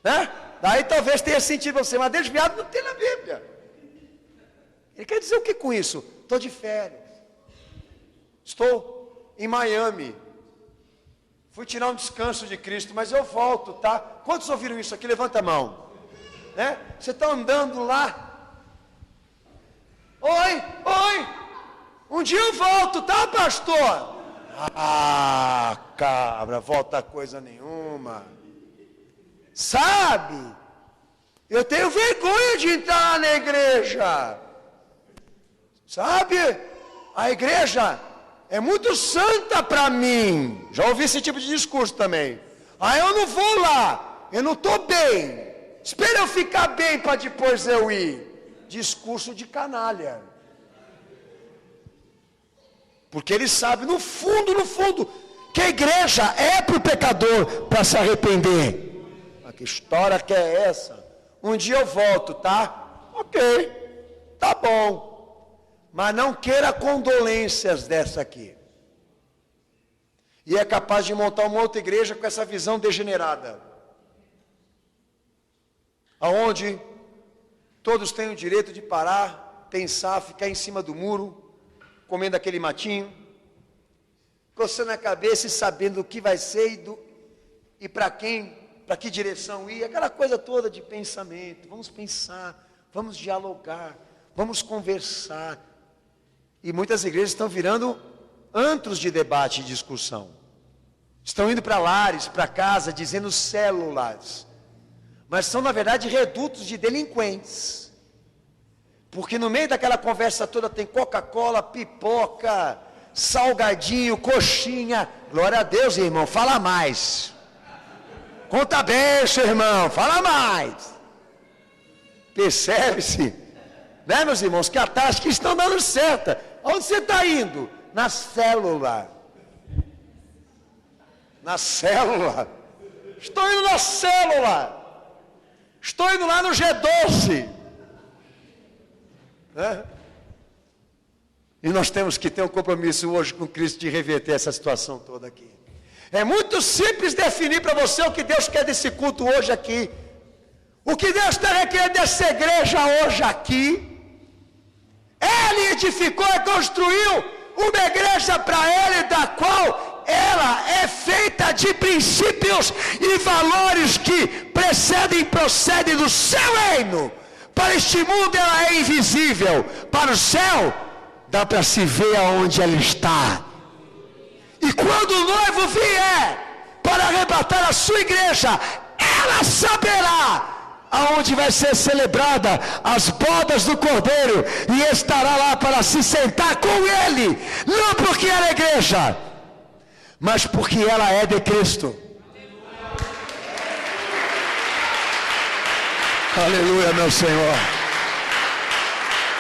Né? Daí talvez tenha sentido você, mas desviado não tem na Bíblia. Ele quer dizer o que com isso? Estou de férias. Estou em Miami. Fui tirar um descanso de Cristo, mas eu volto, tá? Quantos ouviram isso aqui? Levanta a mão. Né? Você está andando lá. Oi. Um dia eu volto, tá, pastor? Cabra, volta coisa nenhuma. Sabe? Eu tenho vergonha de entrar na igreja. Sabe? A igreja é muito santa para mim. Já ouvi esse tipo de discurso também. Eu não vou lá. Eu não estou bem. Espera eu ficar bem para depois eu ir. Discurso de canalha. Porque ele sabe, no fundo, que a igreja é para o pecador para se arrepender. Mas que história que é essa? Um dia eu volto, tá? Ok, tá bom. Mas não queira condolências dessa aqui. E é capaz de montar uma outra igreja com essa visão degenerada. Aonde todos têm o direito de parar, pensar, ficar em cima do muro, comendo aquele matinho, coçando a cabeça e sabendo o que vai ser e para quem, para que direção ir, aquela coisa toda de pensamento. Vamos pensar, vamos dialogar, vamos conversar. E muitas igrejas estão virando antros de debate e discussão. Estão indo para lares, para casa, dizendo células. Mas são, na verdade, redutos de delinquentes. Porque no meio daquela conversa toda tem Coca-Cola, pipoca, salgadinho, coxinha. Glória a Deus, irmão, fala mais. Conta bem, seu irmão, fala mais. Percebe-se, né, meus irmãos, que a tática estão dando certa. Onde você está indo? Na célula. Na célula. Estou indo na célula. Estou indo lá no G12. Né? E nós temos que ter um compromisso hoje com Cristo de reverter essa situação toda aqui. É muito simples definir para você o que Deus quer desse culto hoje aqui. O que Deus está requerendo dessa igreja hoje aqui. Ele edificou e construiu uma igreja para Ele, da qual ela é feita de princípios e valores que procedem do seu reino. Para este mundo ela é invisível, para o céu dá para se ver aonde ela está. E quando o noivo vier para arrebatar a sua igreja, ela saberá aonde vai ser celebrada as bodas do Cordeiro, e estará lá para se sentar com ele, não porque ela é igreja, mas porque ela é de Cristo. Aleluia, meu Senhor.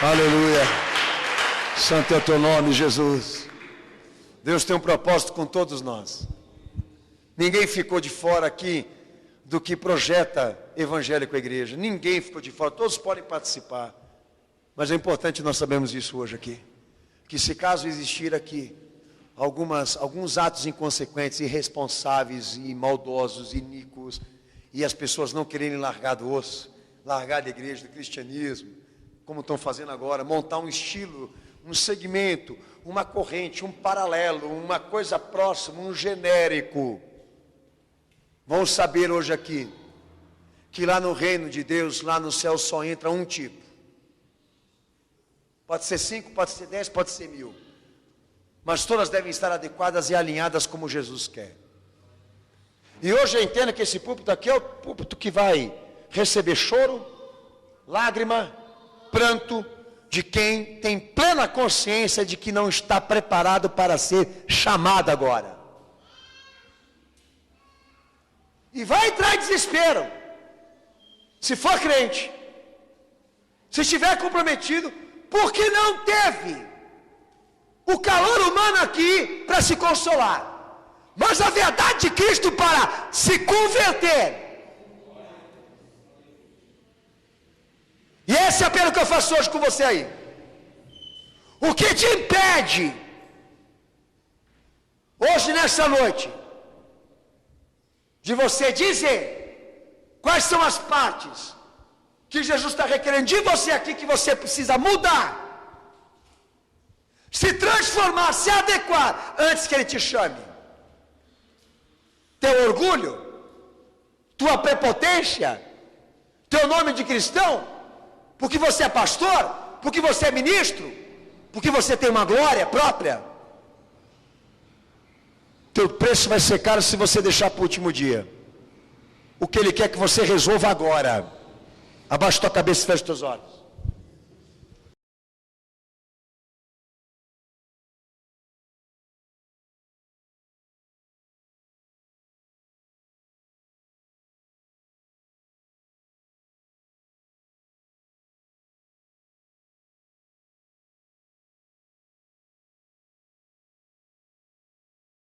Aleluia. Santo é o teu nome, Jesus. Deus tem um propósito com todos nós. Ninguém ficou de fora aqui do que projeta Evangelho com a igreja. Ninguém ficou de fora, todos podem participar. Mas é importante nós sabermos isso hoje aqui. Que se caso existir aqui alguns atos inconsequentes, irresponsáveis e maldosos, iníquos, e as pessoas não quererem largar do osso, largar da igreja, do cristianismo, como estão fazendo agora, montar um estilo, um segmento, uma corrente, um paralelo, uma coisa próxima, um genérico. Vamos saber hoje aqui, que lá no reino de Deus, lá no céu só entra um tipo. Pode ser 5, pode ser 10, pode ser 1000. Mas todas devem estar adequadas e alinhadas como Jesus quer. E hoje eu entendo que esse púlpito aqui é o púlpito que vai receber choro, lágrima, pranto, de quem tem plena consciência de que não está preparado para ser chamado agora. E vai entrar em desespero, se for crente, se estiver comprometido, porque não teve o calor humano aqui para se consolar, mas a verdade de Cristo para se converter. E esse é o apelo que eu faço hoje com você aí. O que te impede, hoje nessa noite, de você dizer quais são as partes que Jesus está requerendo de você aqui, que você precisa mudar, se transformar, se adequar, antes que Ele te chame? Teu orgulho, tua prepotência, teu nome de cristão, porque você é pastor, porque você é ministro, porque você tem uma glória própria. Teu preço vai ser caro se você deixar para o último dia. O que Ele quer que você resolva agora. Abaixa tua cabeça e fecha teus olhos.